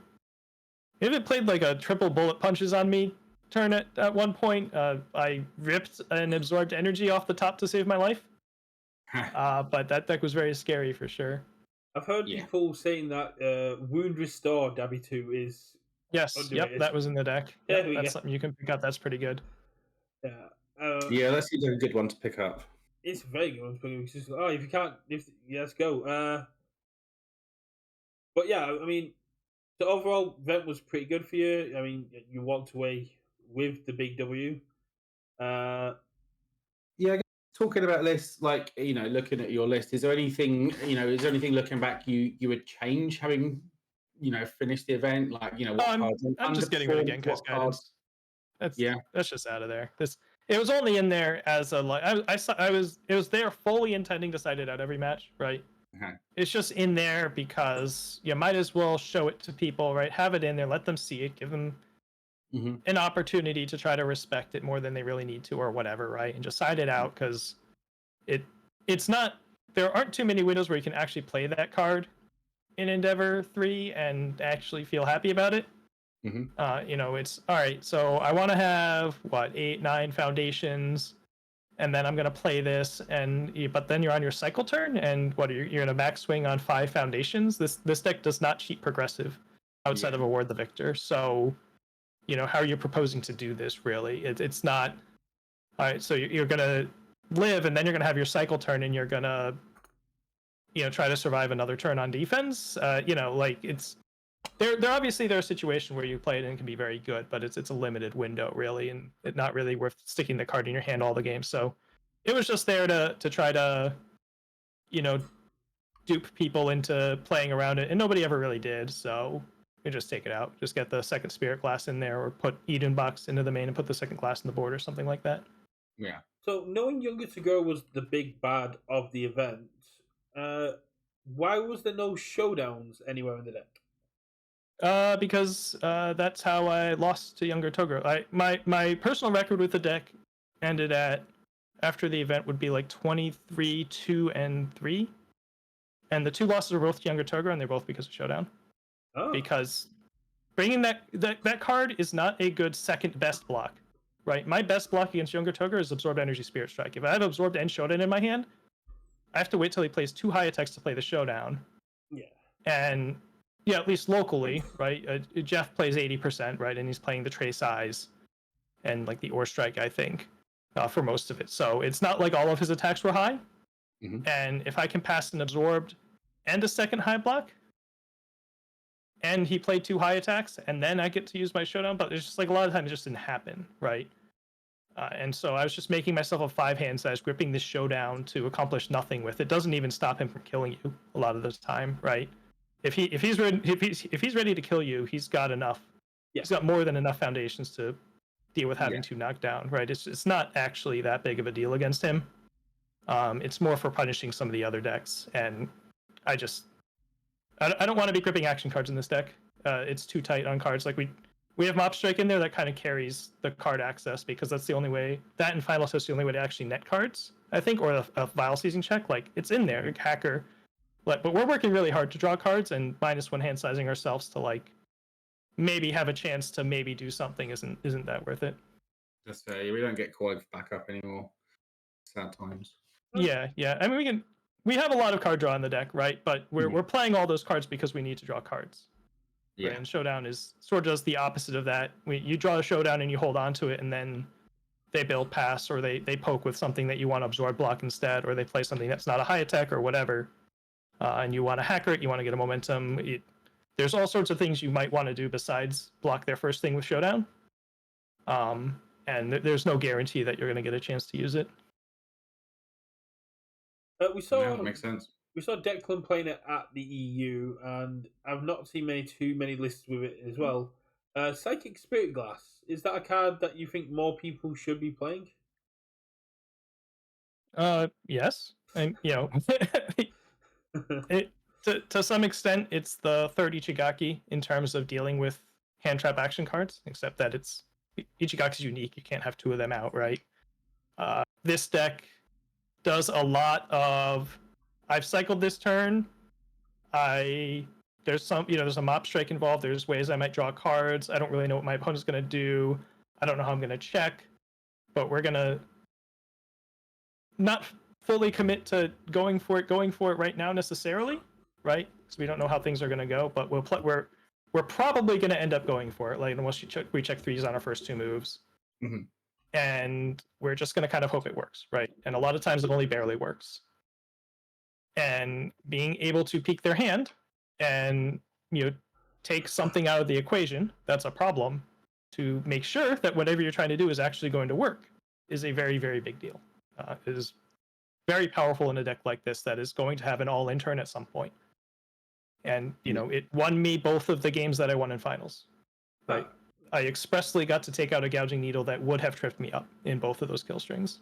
even played like a triple bullet punches on me turn at one point. I ripped and absorbed energy off the top to save my life. But that deck was very scary for sure. I've heard people saying that Wound Restore Dabby 2 is yes, underrated. Yep, that was in the deck. There Yep, we that's go. something you can pick up. That's pretty good. Yeah. Yeah, that seems like a good one to pick up. It's a very good one. It's just, if you can't, let's go. But yeah, I mean, the overall event was pretty good for you. I mean, you walked away with the big W. Yeah, talking about lists, like looking at your list, is there anything looking back you would change having finished the event? Like what cards? I'm just getting rid of Genko's guidance. That's just out of there. It was only in there as a like it was there fully intending to side it out every match, right? Uh-huh. It's just in there because you might as well show it to people, right? Have it in there, let them see it, give them an opportunity to try to respect it more than they really need to, or whatever, right? And just side it out because it's not. There aren't too many windows where you can actually play that card in Endeavour 3 and actually feel happy about it. It's all right. So I want to have 8, 9 foundations, and then I'm gonna play this, but then you're on your cycle turn, and you're gonna max swing on 5 foundations. This deck does not cheat progressive outside of Award the Victor. So, how are you proposing to do this? Really, it's not. All right, so you're gonna live, and then you're gonna have your cycle turn, and you're gonna, try to survive another turn on defense. It's. There obviously there are situations where you play it and it can be very good, but it's a limited window really, and it's not really worth sticking the card in your hand all the game. So it was just there to try to, dupe people into playing around it, and nobody ever really did. So you just take it out, just get the second Spirit Glass in there, or put Eden Box into the main and put the second glass in the board or something like that. Yeah. So knowing Younger to Go was the big bad of the event, why was there no showdowns anywhere in the deck? Because that's how I lost to Younger Toguro. My personal record with the deck ended at, after the event, would be like 23, 2, and 3, and the 2 losses were both to Younger Toguro, and they're both because of showdown. Oh. Because bringing that card is not a good second best block, right? My best block against Younger Toguro is Absorb Energy Spirit Strike. If I have Absorbed and Showdown in my hand, I have to wait till he plays 2 high attacks to play the showdown. Yeah. And yeah, at least locally, right? Jeff plays 80%, right? And he's playing the Tray Size and like the Ore Strike, I think, for most of it. So it's not like all of his attacks were high. And if I can pass an Absorbed and a second high block, and he played 2 high attacks, and then I get to use my showdown, but it's just like a lot of times it just didn't happen, right? And so I was just making myself a 5-hand size, gripping this showdown to accomplish nothing with. It doesn't even stop him from killing you a lot of the time, right? If he's ready to kill you, he's got enough. Yeah. He's got more than enough foundations to deal with having to knock down, right? It's not actually that big of a deal against him. It's more for punishing some of the other decks, and I don't want to be gripping action cards in this deck. It's too tight on cards. Like we have Mop Strike in there that kind of carries the card access, because that's the only way. That and Final Assist is the only way to actually net cards, I think, or a Vial Seizing Check. Like, it's in there, Hacker. But we're working really hard to draw cards, and -1 hand sizing ourselves to like maybe have a chance to maybe do something isn't that worth it. Just we don't get quite back up anymore. Sad times. Yeah. I mean, we have a lot of card draw in the deck, right? But we're playing all those cards because we need to draw cards. Yeah. Right? And Showdown is sort of does the opposite of that. You draw a Showdown and you hold on to it, and then they build pass, or they poke with something that you want to absorb block instead, or they play something that's not a high attack or whatever, and you want to hacker it, you want to get a momentum. There's all sorts of things you might want to do besides block their first thing with Showdown. And there's no guarantee that you're going to get a chance to use it. We saw that makes sense. We saw Declan playing it at the EU, and I've not seen too many lists with it as well. Psychic Spirit Glass, is that a card that you think more people should be playing? Yes, and to some extent, it's the third Ichigaki in terms of dealing with hand trap action cards, except that Ichigaki's unique. You can't have two of them out, right? This deck does a lot of, I've cycled this turn. There's a mop strike involved. There's ways I might draw cards. I don't really know what my opponent's gonna do. I don't know how I'm gonna check, but we're gonna not fully commit to going for it right now necessarily, right? Because we don't know how things are gonna go. But we're probably gonna end up going for it, like unless we check threes on our first two moves. Mm-hmm. And we're just going to kind of hope it works, right? And a lot of times it only barely works. And being able to peek their hand and take something out of the equation that's a problem, to make sure that whatever you're trying to do is actually going to work, is a very, very big deal. It is very powerful in a deck like this that is going to have an all-in turn at some point. And it won me both of the games that I won in finals, right? I expressly got to take out a Gouging Needle that would have tripped me up in both of those kill strings.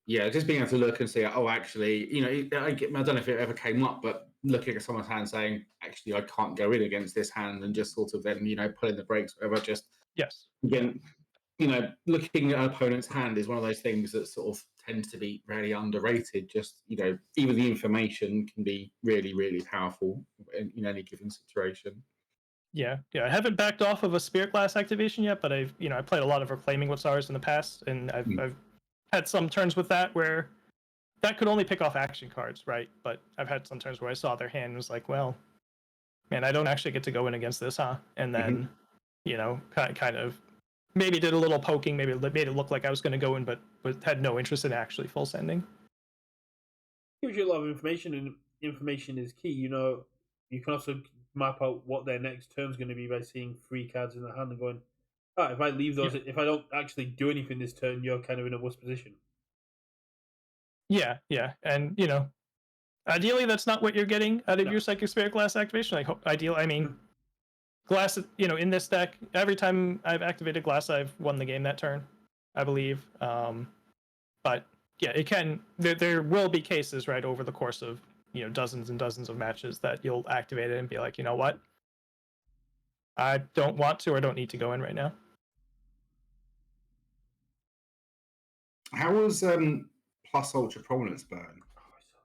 Yeah, just being able to look and see, actually, I don't know if it ever came up, but looking at someone's hand saying, actually, I can't go in against this hand, and just sort of then, pulling the brakes, whatever, just, yes. Again, looking at an opponent's hand is one of those things that sort of tends to be very underrated. Just, even the information can be really, really powerful in any given situation. Yeah. I haven't backed off of a Spirit Glass activation yet, but I've played a lot of Reclaiming Watsars in the past, and I've had some turns with that where that could only pick off action cards, right? But I've had some turns where I saw their hand and was like, well, man, I don't actually get to go in against this, huh? And then, kind of maybe did a little poking, maybe made it look like I was going to go in, but had no interest in actually full sending. Gives you a lot of information, and information is key. You can also map out what their next turn's going to be by seeing 3 cards in the hand and going, if I leave those, if I don't actually do anything this turn, you're kind of in a worse position. Yeah, and ideally that's not what you're getting out of your Psychic Spirit Glass activation. Glass, in this deck, every time I've activated Glass, I've won the game that turn, I believe. But yeah, it can. There will be cases, right, over the course of dozens and dozens of matches that you'll activate it and be like, you know what, I don't want to or don't need to go in right now. How was Plus Ultra Prominence Burn?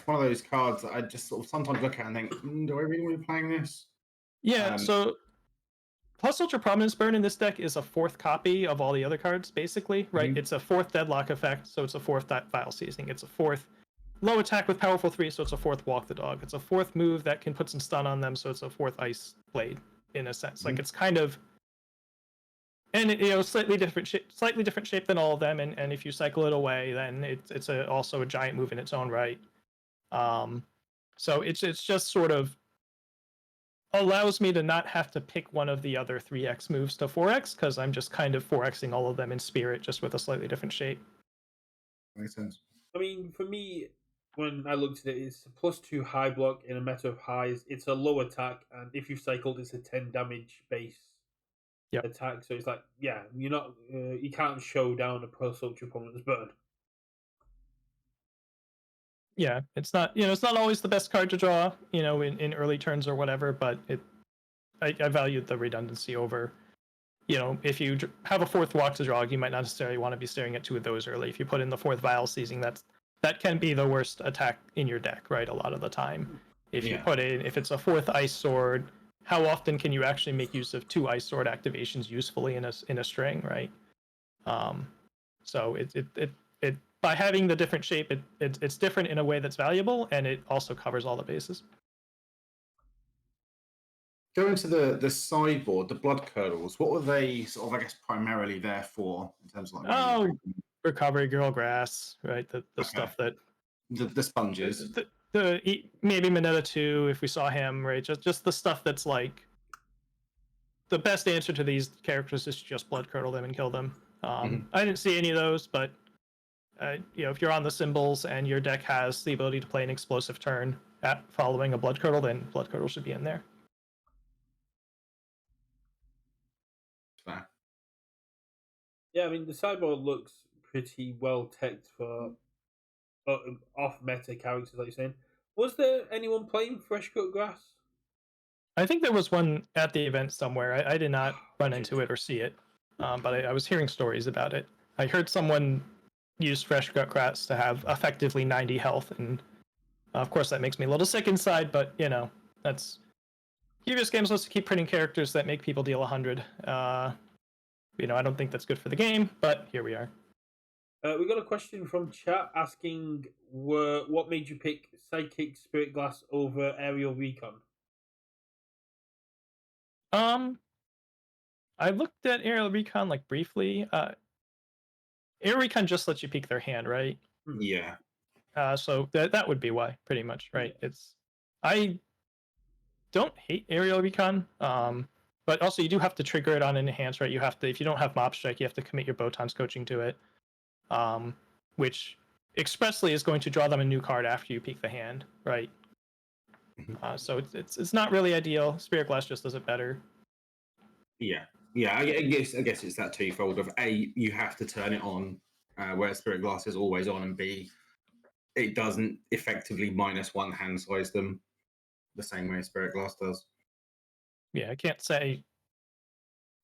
One of those cards that I just sort of sometimes look at and think, do I really want to be playing this? Yeah, so Plus Ultra Prominence Burn in this deck is a 4th copy of all the other cards, basically, right? Mm-hmm. It's a 4th Deadlock effect, so it's a 4th Vial Seasoning. It's a 4th low attack with Powerful 3, so it's a 4th Walk the Dog. It's a 4th move that can put some stun on them, so it's a 4th Ice Blade, in a sense. Mm-hmm. Like, it's kind of... And slightly different shape than all of them, and if you cycle it away, then it's also a giant move in its own right. So it's just sort of allows me to not have to pick one of the other 3x moves to 4x, because I'm just kind of 4xing all of them in spirit, just with a slightly different shape. Makes sense. I mean, for me, when I looked at it, it's a +2 high block in a meta of highs. It's a low attack, and if you cycled, it's a 10 damage base attack. So it's like, you're not, you can't show down a Plus Ultra Prominence Burn. Yeah, it's not it's not always the best card to draw, in early turns or whatever, but I valued the redundancy over, if you have a 4th Walk to draw, you might not necessarily want to be staring at 2 of those early. If you put in the 4th Vial Seizing, that can be the worst attack in your deck, right, a lot of the time. If you put in, if it's a 4th Ice Sword, how often can you actually make use of 2 Ice Sword activations usefully in a string, right? So it by having the different shape, it's different in a way that's valuable, and it also covers all the bases. Going to the sideboard, the blood curdles, what were they sort of, I guess, primarily there for in terms of like recovery, girl grass, right? The stuff that the sponges. Maybe Mineta 2 if we saw him, right? Just the stuff that's like the best answer to these characters is just blood curdle them and kill them. I didn't see any of those, but if you're on the symbols and your deck has the ability to play an explosive turn following a blood curdle, then blood curdle should be in there. Yeah, I mean the sideboard looks pretty well teched for off meta characters, like you're saying. Was there anyone playing fresh cut grass? I think there was one at the event somewhere. I did not run into it or see it, but I was hearing stories about it. I heard someone use fresh cut grass to have effectively 90 health, and of course that makes me a little sick inside. But that's previous games supposed to keep printing characters that make people deal 100. I don't think that's good for the game, but here we are. We got a question from chat asking, what made you pick Psychic Spirit Glass over Aerial Recon? I looked at Aerial Recon like briefly. Aerial Recon just lets you peek their hand, right? Yeah. So that would be why, pretty much, right? I don't hate Aerial Recon, but also you do have to trigger it on an enhance, right? You have to, if you don't have Mob Strike, you have to commit your Botan's Coaching to it, which expressly is going to draw them a new card after you peek the hand, right? So it's not really ideal. Spirit Glass just does it better. Yeah. I guess it's that twofold of A, you have to turn it on, where Spirit Glass is always on, and B, it doesn't effectively -1 hand size them the same way Spirit Glass does. Yeah, I can't say,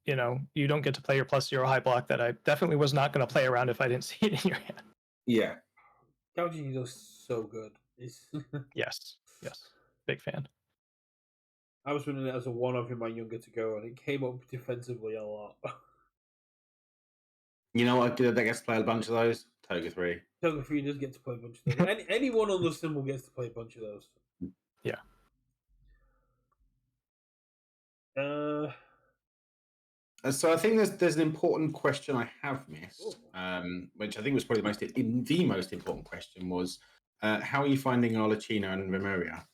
you don't get to play your +0 high block that I definitely was not going to play around if I didn't see it in your hand. Yeah. Gouging is so good. Yes. Big fan. I was running it as a one-off in my younger to go, and it came up defensively a lot. You know what? That gets to play a bunch of those. Toga 3. Toga 3 does get to play a bunch of those. Anyone on the symbol gets to play a bunch of those. Yeah. So I think there's an important question I have missed, which I think was probably the most important question was, how are you finding Arlecchino and Remuria?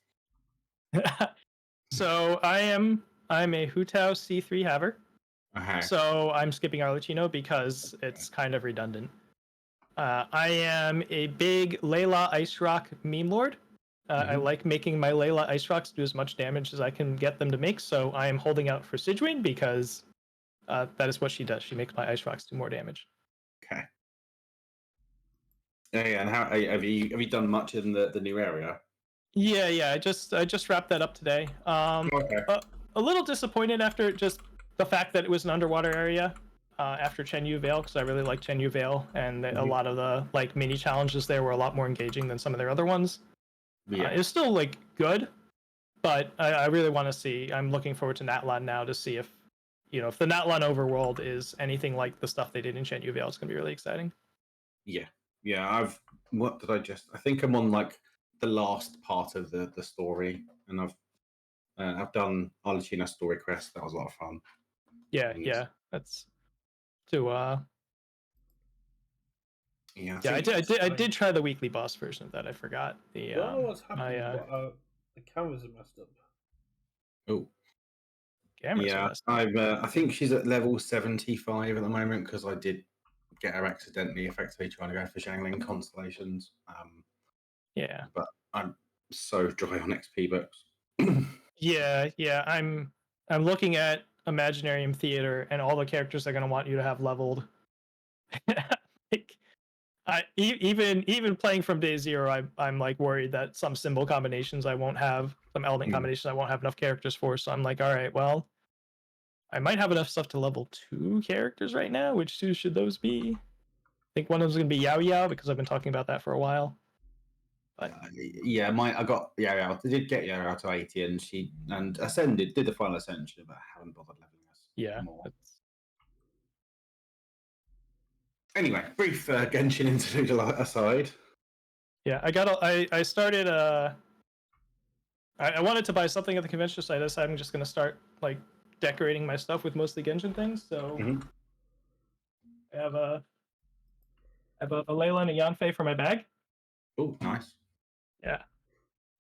So I'm a Hutao C3 haver. Okay. So I'm skipping Arlecchino because it's kind of redundant. I am a big Layla Ice Rock meme lord. I like making my Layla Ice Rocks do as much damage as I can get them to make, so I am holding out for Sigewinne because that is what she does. She makes my Ice Rocks do more damage. Okay. Yeah, and how have you done much in the new area? Yeah. I just wrapped that up today. Okay. A little disappointed after just the fact that it was an underwater area after Chenyu Vale, because I really like Chenyu Vale, and a lot of the mini challenges there were a lot more engaging than some of their other ones. Yeah. It's still good, but I really want to see. I'm looking forward to Natlan now to see if if the Natlan overworld is anything like the stuff they did in Chenyu Vale. It's gonna be really exciting. Yeah. I think I'm on the last part of the story, and I've done Arlecchino story quest. That was a lot of fun. Yeah. That's to Yeah, I did try the weekly boss version of that. I forgot the. I don't know what's happening, but the cameras are messed up. Oh. Cameras are messed up. I think she's at level 75 at the moment because I did get her accidentally, effectively trying to go for Xiangling constellations. Yeah. But I'm so dry on XP books. Yeah. I'm looking at Imaginarium Theater, and all the characters are going to want you to have leveled. Even playing from day zero, I'm worried that some symbol combinations I won't have, some element combinations I won't have enough characters for. So I'm all right, well, I might have enough stuff to level 2 characters right now. Which 2 should those be? I think one of them's going to be Yao Yao because I've been talking about that for a while. But I got Yao Yao. I did get Yao Yao to 80, and ascended, did the final ascension, but I haven't bothered leveling us more. Anyway, brief Genshin interlude aside. Yeah, I started I wanted to buy something at the convention, so I decided I'm just going to start like decorating my stuff with mostly Genshin things. So I have a Layla and a Yanfei for my bag. Oh, nice. Yeah,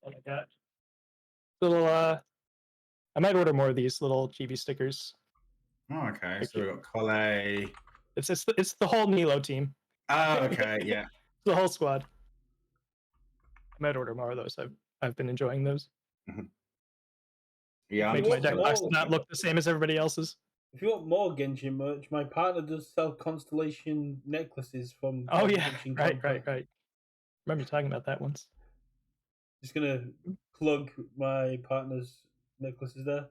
and I got little. I might order more of these little chibi stickers. Oh, okay. They're So we cute. got Kale. It's the whole Nilo team. Oh, okay. Yeah. The whole squad. I might order more of those. I've been enjoying those. Yeah. Make you my want deck box more- not look the same as everybody else's. If you want more Genshin merch, my partner does sell constellation necklaces from Oh yeah, Genshin right. Camper. Remember talking about that once. Just gonna plug my partner's necklaces there.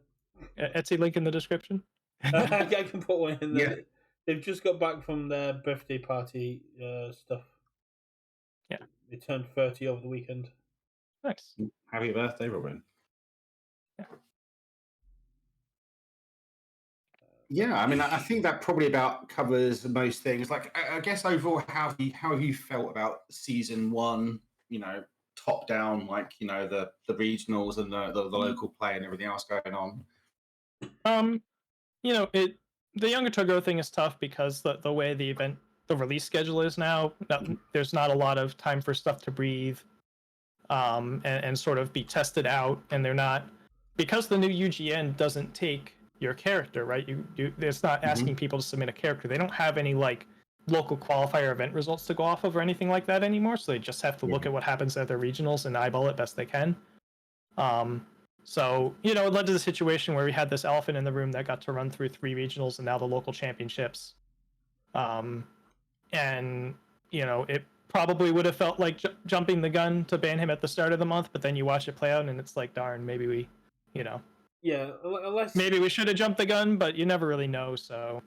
Etsy link in the description. I can put one in there. Yeah. They've just got back from their birthday party stuff. Yeah. They turned 30 over the weekend. Nice. Happy birthday, Robin. Yeah, I mean, I think that probably about covers most things. Like, I guess overall, how have you felt about season one? You know, top down, like the regionals and the local play and everything else going on. The younger to go thing is tough because the way the release schedule is now, there's not a lot of time for stuff to breathe, and sort of be tested out, and they're not, because the new UGN doesn't take your character, right? It's not asking people to submit a character. They don't have any like local qualifier event results to go off of or anything like that anymore. So they just have to look at what happens at their regionals and eyeball it best they can. So it led to the situation where we had this elephant in the room that got to run through 3 regionals and now the local championships. And it probably would have felt like jumping the gun to ban him at the start of the month, but then you watch it play out and it's like, darn, maybe we, Yeah, unless maybe we should have jumped the gun, but you never really know. So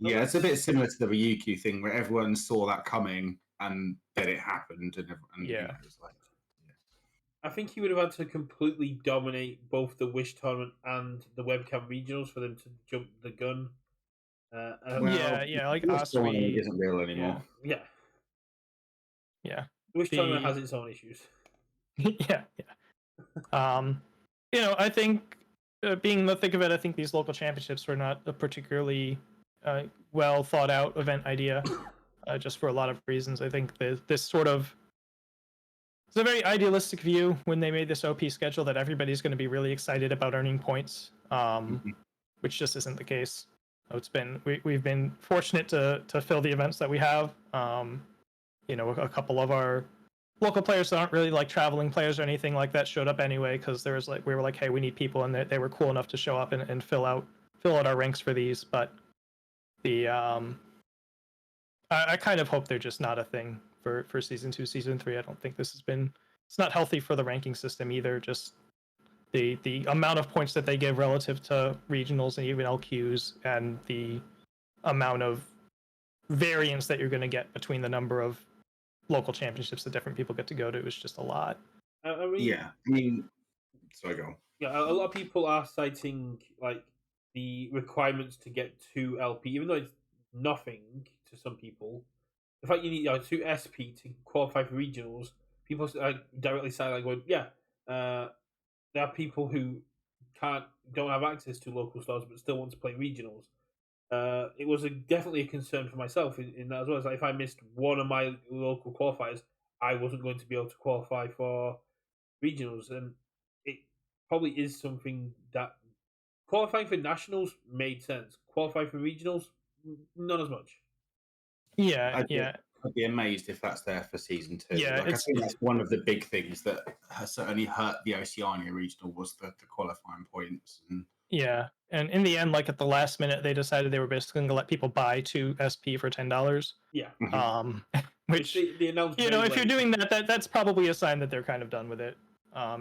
yeah, it's a bit similar to the Ryukyu thing where everyone saw that coming and then it happened, and it was like, I think he would have had to completely dominate both the Wish tournament and the webcam regionals for them to jump the gun. like this Osprey tournament isn't real anymore. Yeah. Yeah. The Wish tournament has its own issues. Yeah. I think being in the thick of it, I think these local championships were not a particularly well thought out event idea, just for a lot of reasons. I think this sort of, it's a very idealistic view when they made this OP schedule that everybody's going to be really excited about earning points, which just isn't the case. We've been fortunate to fill the events that we have. A couple of our local players that aren't really like traveling players or anything like that showed up anyway, because we were like, hey, we need people, and they were cool enough to show up and fill out our ranks for these. But I kind of hope they're just not a thing for season 2, season 3. I don't think it's not healthy for the ranking system either. Just the amount of points that they give relative to regionals and even LQs, and the amount of variance that you're going to get between the number of local championships that different people get to go to is just a lot. Sorry, go on. Yeah, a lot of people are citing like the requirements to get 2 LP, even though it's nothing to some people. The fact you need 2 SP to qualify for regionals, people directly say like, "Well, yeah, there are people who don't have access to local stars but still want to play regionals." It was definitely a concern for myself in that as well. It's like if I missed one of my local qualifiers, I wasn't going to be able to qualify for regionals, and it probably is something that qualifying for nationals made sense. Qualifying for regionals, not as much. Yeah, I'd be amazed if that's there for season 2. Yeah, I think that's one of the big things that has certainly hurt the Oceania regional was the qualifying points. Yeah, and in the end, like at the last minute, they decided they were basically going to let people buy 2 SP for $10. Yeah. Which the announcement, if you're doing that's probably a sign that they're kind of done with it.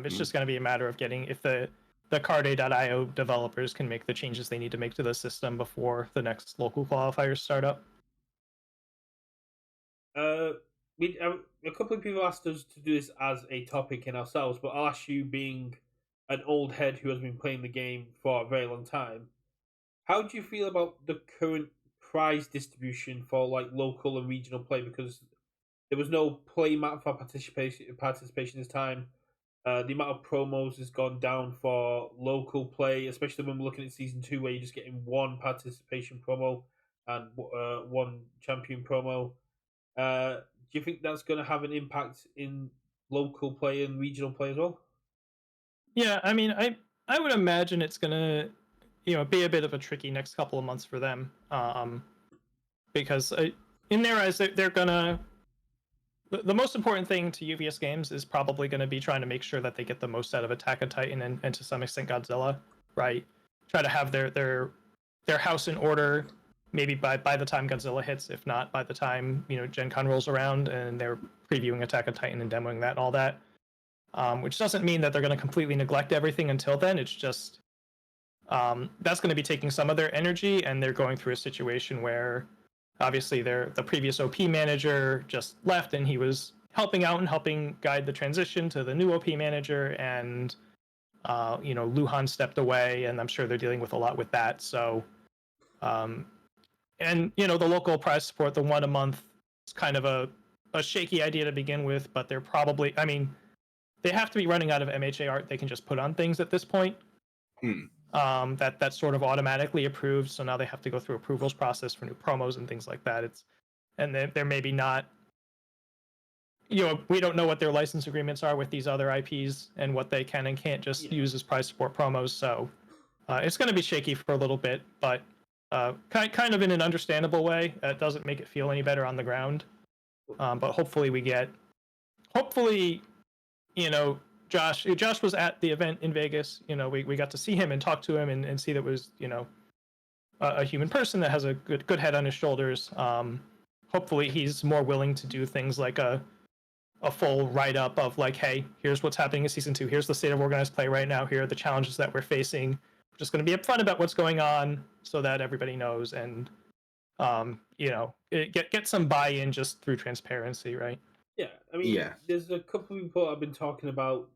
It's just going to be a matter of getting, if the Carday.io developers can make the changes they need to make to the system before the next local qualifiers start up. A couple of people asked us to do this as a topic in ourselves, but I'll ask you, being an old head who has been playing the game for a very long time, how do you feel about the current prize distribution for like local and regional play? Because there was no play map for participation this time. The amount of promos has gone down for local play, especially when we're looking at season 2, where you're just getting one participation promo and one champion promo. Do you think that's going to have an impact in local play and regional play as well? Yeah, I mean, I would imagine it's gonna, be a bit of a tricky next couple of months for them, because in their eyes, they're gonna. The most important thing to UVS games is probably going to be trying to make sure that they get the most out of Attack on Titan and to some extent Godzilla, right? Try to have their house in order, maybe by the time Godzilla hits, if not by the time Gen Con rolls around and they're previewing Attack on Titan and demoing that and all that. Which doesn't mean that they're going to completely neglect everything until then. It's just that's going to be taking some of their energy, and they're going through a situation where obviously the previous OP manager just left, and he was helping out and helping guide the transition to the new OP manager, and Luhan stepped away, and I'm sure they're dealing with a lot with that. So, and the local prize support, the one a month, is kind of a shaky idea to begin with, but they're probably, I mean, they have to be running out of MHA art they can just put on things at this point. That's sort of automatically approved, so now they have to go through approvals process for new promos and things like that. And they're maybe not, we don't know what their license agreements are with these other IPs and what they can and can't just use as prize support promos. So it's going to be shaky for a little bit, but kind of in an understandable way. It doesn't make it feel any better on the ground. But hopefully Josh was at the event in Vegas. We got to see him and talk to him and see that it was a human person that has a good head on his shoulders. Hopefully he's more willing to do things like a full write-up of like, hey, here's what's happening in season 2. Here's the state of organized play right now. Here are the challenges that we're facing. We're just going to be upfront about what's going on so that everybody knows, and get some buy-in just through transparency, right? Yeah, I mean, there's a couple of people I've been talking about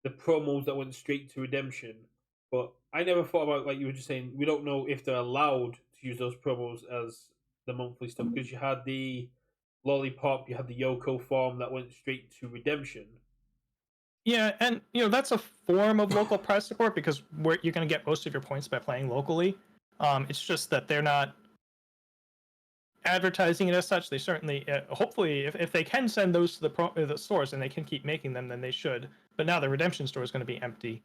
the promos that went straight to redemption, but I never thought about, like you were just saying, we don't know if they're allowed to use those promos as the monthly stuff, because you had the Lollipop, you had the Yoko form that went straight to redemption. Yeah, and that's a form of local prize support because you're going to get most of your points by playing locally. It's just that they're not advertising it as such. They certainly, hopefully, if they can send those to the stores and they can keep making them, then they should. But now the redemption store is going to be empty,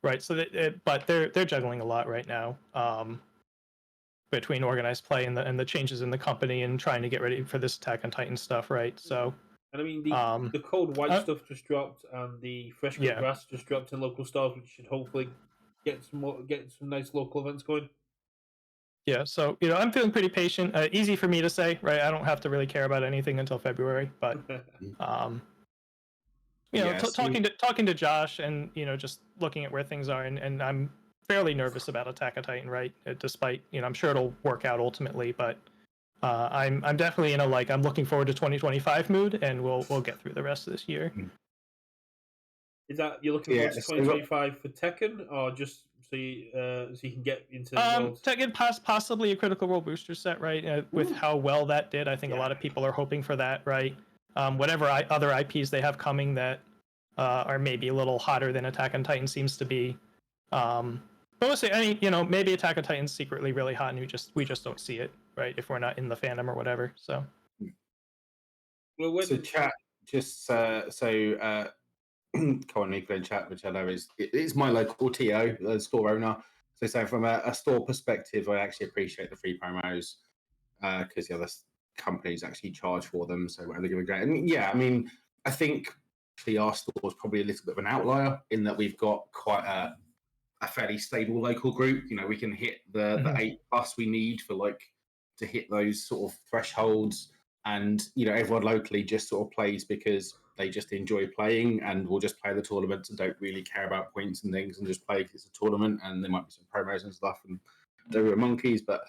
right? So, but they're juggling a lot right now between organized play and the changes in the company and trying to get ready for this Attack on Titan stuff, right? So, and I mean the cold white stuff just dropped, and the fresh cut grass just dropped in local stores, which should hopefully get some nice local events going. Yeah, so I'm feeling pretty patient. Easy for me to say, right? I don't have to really care about anything until February, but talking to Josh and just looking at where things are, and I'm fairly nervous about Attack on Titan, right? Despite I'm sure it'll work out ultimately, but I'm definitely in a I'm looking forward to 2025 mood, and we'll get through the rest of this year. Is that you're looking forward to 2025 for Tekken, or just so you can get into the world? Tekken possibly a Critical Role booster set, right? With how well that did, I think a lot of people are hoping for that, right? Whatever other IPs they have coming that are maybe a little hotter than Attack on Titan seems to be. But we'll see. I mean, maybe Attack on Titan's secretly really hot, and we just don't see it, right? If we're not in the fandom or whatever. So. Well, so chat just Colin Nicola in chat, which I know it's my local TO, the store owner. So from a store perspective, I actually appreciate the free promos because the other companies actually charge for them. So whatever they're going to get, and yeah, I mean, I think our store is probably a little bit of an outlier in that we've got quite a fairly stable local group. We can hit the 8+ we need for to hit those sort of thresholds, and everyone locally just sort of plays because they just enjoy playing and will just play the tournaments and don't really care about points and things and just play because it's a tournament and there might be some promos and stuff and there are monkeys. But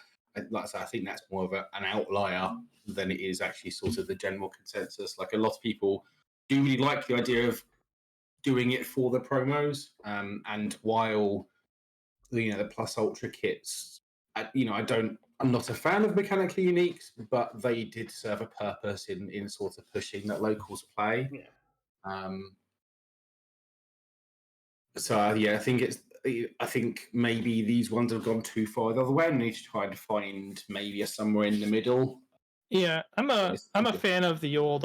like I said, I think that's more of an outlier than it is actually sort of the general consensus. Like a lot of people do really like the idea of doing it for the promos. And while the Plus Ultra kits, I'm not a fan of mechanically uniques, but they did serve a purpose in sort of pushing that locals play. Yeah. So yeah, I think maybe these ones have gone too far the other way, and need to try and find maybe a somewhere in the middle. Yeah, I'm It's a fan of the old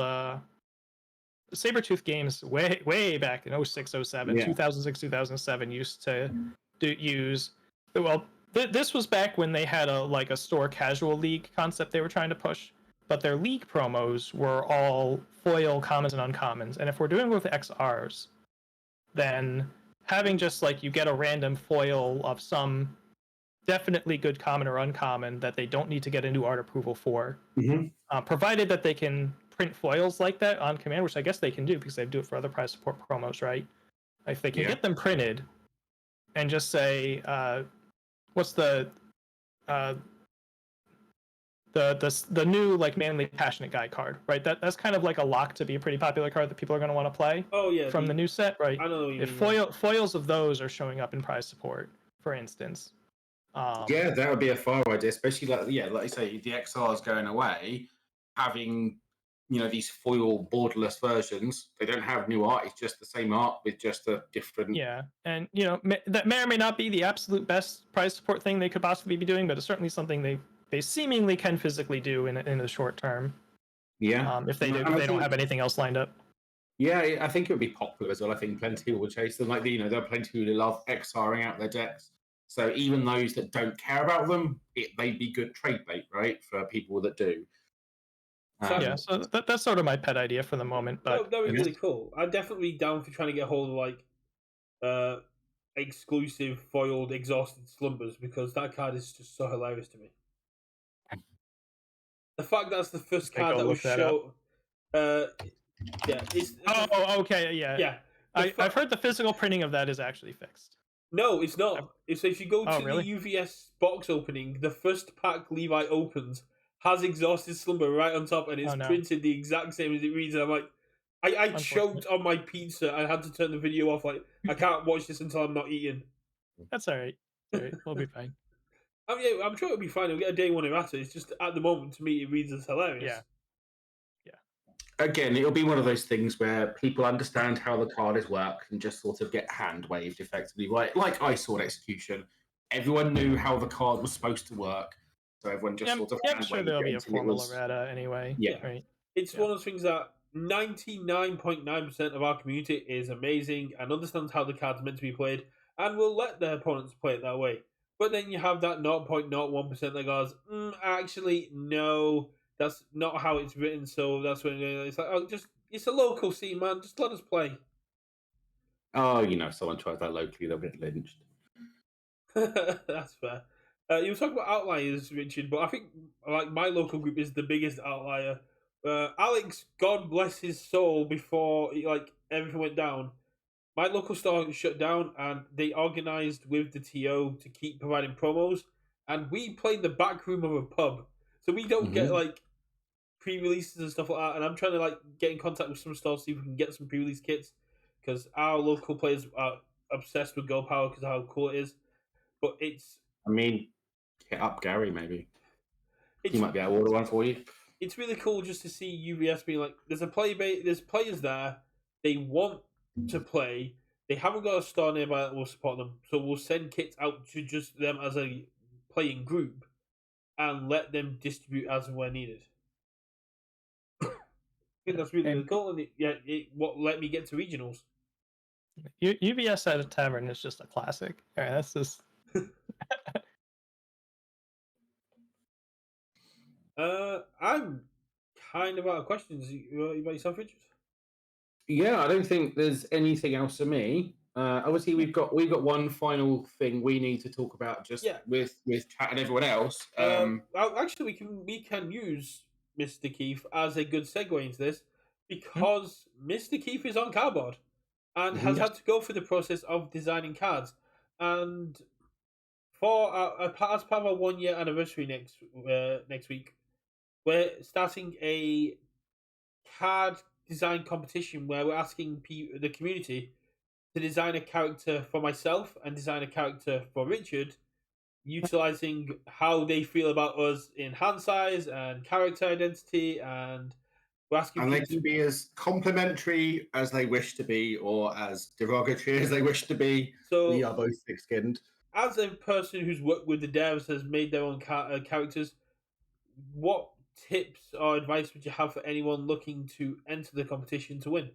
Sabretooth games way back in 06, 07, Yeah. 2006, 2007 used to use well this was back when they had a store casual league concept they were trying to push, but their league promos were all foil commons and uncommons. And if we're doing with XRs, then having just like you get a random foil of some definitely good common or uncommon that they don't need to get a new art approval for, provided that they can print foils like that on command, which I guess they can do because they do it for other prize support promos, right? If they can get them printed and just say, what's the new like manly passionate guy card, right? That's kind of like a lock to be a pretty popular card that people are going to want to play. Oh yeah, from the new set, right? I know what you if mean, foils of those are showing up in prize support, for instance. Yeah, that would be a fire idea, especially like you say, the XR's going away, having these foil borderless versions. They don't have new art; it's just the same art with just a different. Yeah, and that may or may not be the absolute best prize support thing they could possibly be doing, but it's certainly something they seemingly can physically do in the short term. Yeah, if they don't have anything else lined up. Yeah, I think it would be popular as well. I think plenty of people would chase them. Like there are plenty of people who love XRing out their decks. So even those that don't care about them, they'd be good trade bait, right, for people that do. So that's sort of my pet idea for the moment. But that would be really cool. I'm definitely down for trying to get hold of like exclusive foiled exhausted slumbers, because that card is just so hilarious to me. The fact that's the first card that was shown. Yeah. Okay. Yeah. I've heard the physical printing of that is actually fixed. No, it's not. So if you go to really? the UVS box opening, the first pack Levi opens has exhausted slumber right on top, and it's printed the exact same as it reads. And I'm like, I choked on my pizza. I had to turn the video off. Like, I can't watch this until I'm not eating. That's all right. We'll be fine. I'm sure it'll be fine. We'll get a day one errata. It's just at the moment, to me, it reads as hilarious. Yeah. Again, it'll be one of those things where people understand how the card is worked and just sort of get hand waved effectively, right? Like Ice Sword Execution. Everyone knew how the card was supposed to work, so everyone just sort of hand sure there'll be a formal errata anyway. Yeah, right. It's one of those things that 99.9% of our community is amazing and understands how the card's meant to be played and will let their opponents play it that way. But then you have that 0.01% that goes, actually, no, that's not how it's written, so that's when it's like, it's a local scene, man, just let us play. Oh, someone tries that locally, they'll get lynched. That's fair. You were talking about outliers, Richard, but I think like my local group is the biggest outlier. Alex, God bless his soul, before everything went down, my local store shut down, and they organised with the TO to keep providing promos, and we played the back room of a pub, so we don't get like pre-releases and stuff like that. And I'm trying to like get in contact with some stores, see if we can get some pre-release kits, because our local players are obsessed with Go Power because of how cool it is. But it's, hit up Gary maybe. He might be able to order one for you. It's really cool just to see UVS being like, there's players there, they want to play, they haven't got a store nearby that will support them, so we'll send kits out to just them as a playing group and let them distribute as and when needed. I think that's really cool, and it let me get to regionals. UVS at a tavern is just a classic. All right, that's just. I'm kind of out of questions. About yourself, Richard? Yeah, I don't think there's anything else for me. Obviously, we've got one final thing we need to talk about, just with chat and everyone else. Actually, we can use Mr. Keefe as a good segue into this, because Mr. Keefe is on cardboard and has had to go through the process of designing cards, and for as part of our 1 year anniversary next week, we're starting a card design competition where we're asking the community to design a character for myself and design a character for Richard, utilizing how they feel about us in hand size and character identity and We're asking And they people can be as complimentary as they wish to be, or as derogatory as they wish to be. So, We are both thick-skinned. as a person who's worked with the devs, has made their own characters, what tips or advice would you have for anyone looking to enter the competition to win?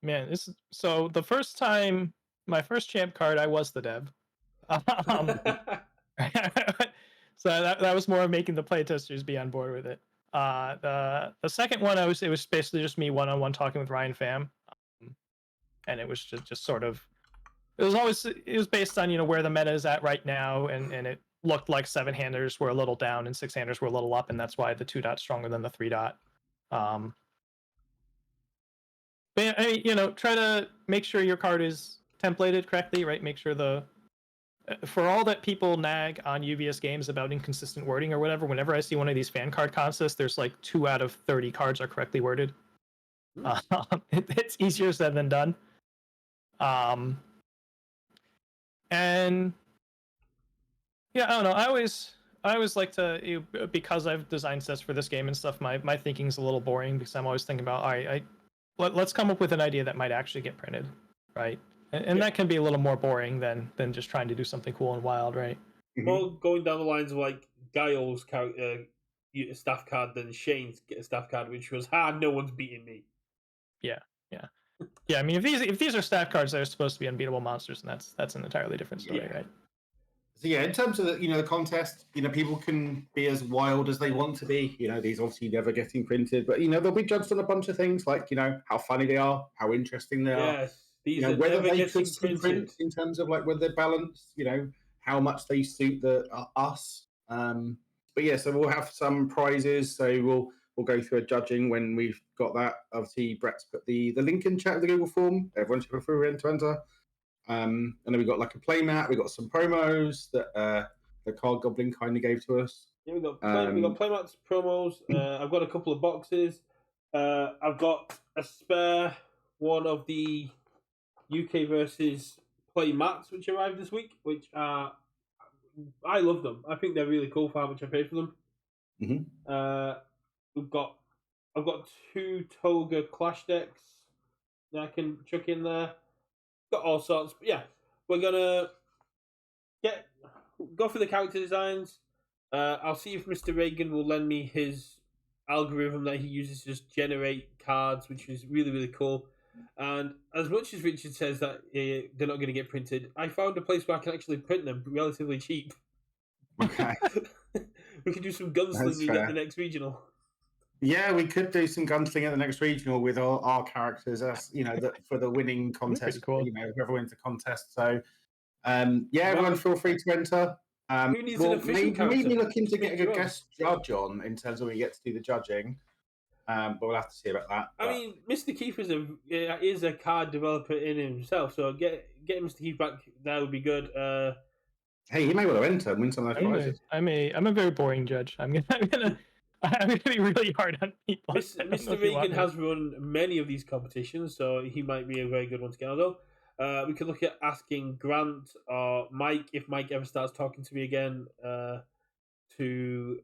Man, so the first time, my first champ card, I was the dev. Um, so that was more of making the playtesters be on board with it. The second one, it was basically just me one-on-one talking with Ryan Pham, and it was just sort of, it was based on where the meta is at right now, and it looked like 7-handers were a little down and 6-handers were a little up, and that's why the 2-dot stronger than the 3-dot. But try to make sure your card is templated correctly, right? Make sure for all that people nag on UVS games about inconsistent wording or whatever, whenever I see one of these fan card contests, there's like 2 out of 30 cards are correctly worded. It's easier said than done. And yeah, I don't know. I always like to, because I've designed sets for this game and stuff, my thinking's a little boring because I'm always thinking about, all right, let's come up with an idea that might actually get printed, right? And that can be a little more boring than just trying to do something cool and wild, right? More going down the lines of like Guile's staff card than Shane's staff card, which was no one's beating me. Yeah. I mean, if these are staff cards that are supposed to be unbeatable monsters, and that's an entirely different story, right? So yeah, in terms of the contest, people can be as wild as they want to be. These obviously never getting printed, but they'll be judged on a bunch of things like how funny they are, how interesting they are. Yes, these are whether never they getting could printed. print in terms of like whether they're balanced. How much they suit us. But yeah, so we'll have some prizes. So we'll go through a judging when we've got that. Obviously, Brett's put the link in chat of the Google form. Everyone should feel free to enter. And then we got like a play mat. We got some promos that the Card Goblin kindly gave to us. Yeah, we got playmats, promos. I've got a couple of boxes. I've got a spare one of the UKVersus play mats which arrived this week, which I love them. I think they're really cool for how much I paid for them. I've got 2 Toga Clash decks that I can chuck in there. Got all sorts. But yeah, we're gonna go for the character designs. I'll see if Mr. Reagan will lend me his algorithm that he uses to just generate cards, which is really, really cool. And as much as Richard says that they're not going to get printed, I found a place where I can actually print them relatively cheap. Okay. We could do some gunslinging at the next regional. Yeah, we could do some gunslinging at the next regional with our characters, as for the winning contest. Cool. Whoever wins the contest. So, everyone feel free to enter. Who needs an official character? Maybe looking to get a guest judge on in terms of when we get to do the judging. But we'll have to see about that. I mean, Mr. Keefe is a card developer in himself, so get Mr. Keefe back. That would be good. Hey, he may well enter and win some of those prizes. I'm a very boring judge. I'm gonna be really hard on people. Mr. Reagan has run many of these competitions, so he might be a very good one to get on though. We could look at asking Grant or Mike, if Mike ever starts talking to me again, to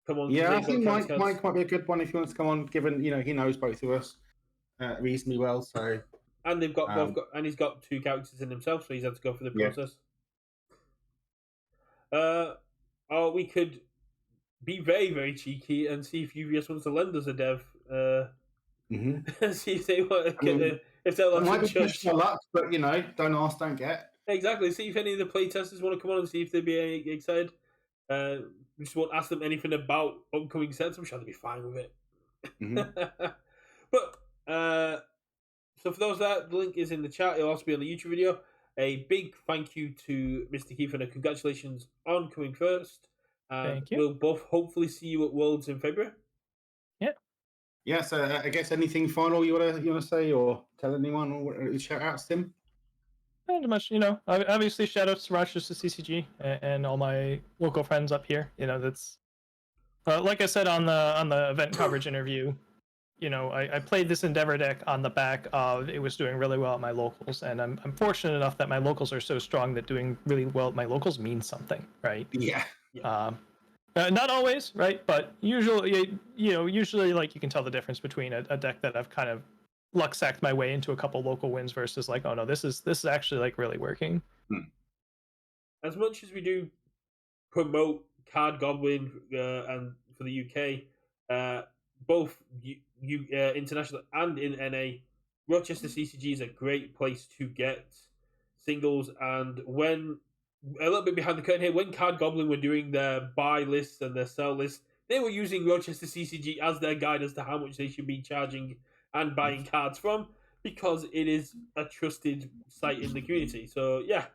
come on. Yeah, I think Mike might be a good one if he wants to come on, given he knows both of us reasonably well. So, and they've got and he's got 2 characters in himself, so he's had to go for the process. Or we could be very, very cheeky and see if UVS wants to lend us a dev. And see if they want to if they'll it might be push your luck, but don't ask, don't get. Exactly. See if any of the playtesters want to come on and see if they'd be excited. We just won't ask them anything about upcoming sets. I'm sure they'll be fine with it. But so for those that, the link is in the chat. It'll also be on the YouTube video. A big thank you to Mr. Keefe and congratulations on coming first. Thank you. We'll both hopefully see you at Worlds in February. Yeah, so I guess anything final you want to say or tell anyone or shout outs, Tim? Not much, obviously shout outs to Rochester CCG and all my local friends up here. That's like I said on the event coverage interview. I played this Endeavor deck on the back of it was doing really well at my locals, and I'm fortunate enough that my locals are so strong that doing really well at my locals means something, right? Yeah. Not always, right? But usually, usually like you can tell the difference between a deck that I've kind of luck sacked my way into a couple local wins versus like, oh no, this is actually like really working. As much as we do promote Card Goblin and for the UK, both international and in NA, Rochester CCG is a great place to get singles. And when a little bit behind the curtain here, when Card Goblin were doing their buy lists and their sell lists, they were using Rochester CCG as their guide as to how much they should be charging and buying cards from, because it is a trusted site in the community. So yeah,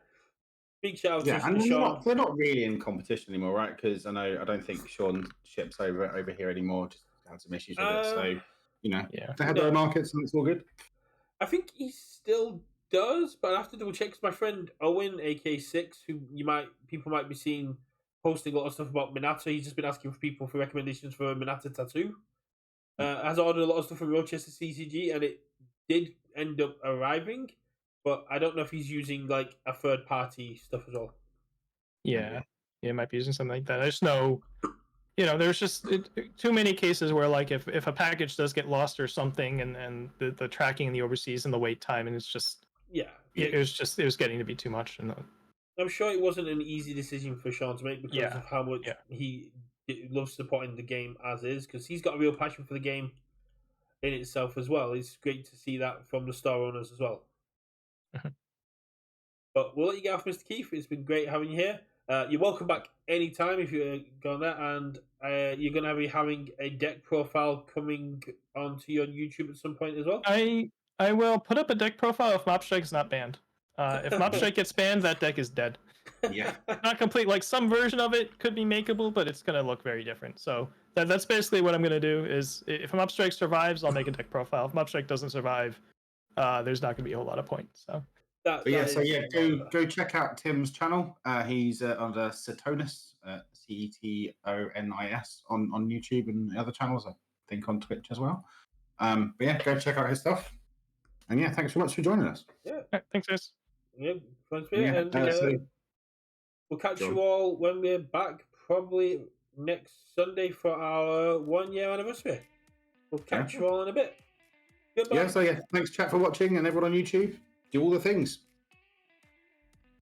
big shout out to and Sean. they're not really in competition anymore, right? Because I don't think Sean ships over here anymore. Just had some issues with it. So they had their markets and it's all good. I think he still does, but I have to double check. Because my friend Owen, AK6, who people might be seeing posting a lot of stuff about Minato. He's just been asking for people for recommendations for a Minato tattoo. Has ordered a lot of stuff from Rochester CCG, and it did end up arriving. But I don't know if he's using like a third party stuff as well. Yeah, he might be using something like that. I just know, there's just too many cases where like if a package does get lost or something, and the tracking in the overseas and the wait time, and it's just it was getting to be too much. And I'm sure it wasn't an easy decision for Sean to make because of how much he loves supporting the game as is, because he's got a real passion for the game in itself as well. It's great to see that from the store owners as well. But we'll let you get off, Mr. Keefe. It's been great having you here. You're welcome back anytime if you're going there, and you're going to be having a deck profile coming onto your YouTube at some point as well. I will put up a deck profile if Mob Strike is not banned. If Mob Strike gets banned, that deck is dead. Yeah, not complete. Like some version of it could be makeable, but it's going to look very different. So that's basically what I'm going to do. Is if Mob Strike survives, I'll make a deck profile. If Mob Strike doesn't survive, there's not going to be a whole lot of points. So. Go check out Tim's channel. He's under Cetonis, CETONIS on YouTube and the other channels. I think on Twitch as well. But go check out his stuff. And thanks so much for joining us. Yeah, thanks, guys. Yeah, thanks for it. And we'll catch you all when we're back, probably next Sunday for our 1 year anniversary. We'll catch you all in a bit. Goodbye. Thanks chat for watching, and everyone on YouTube. Do all the things.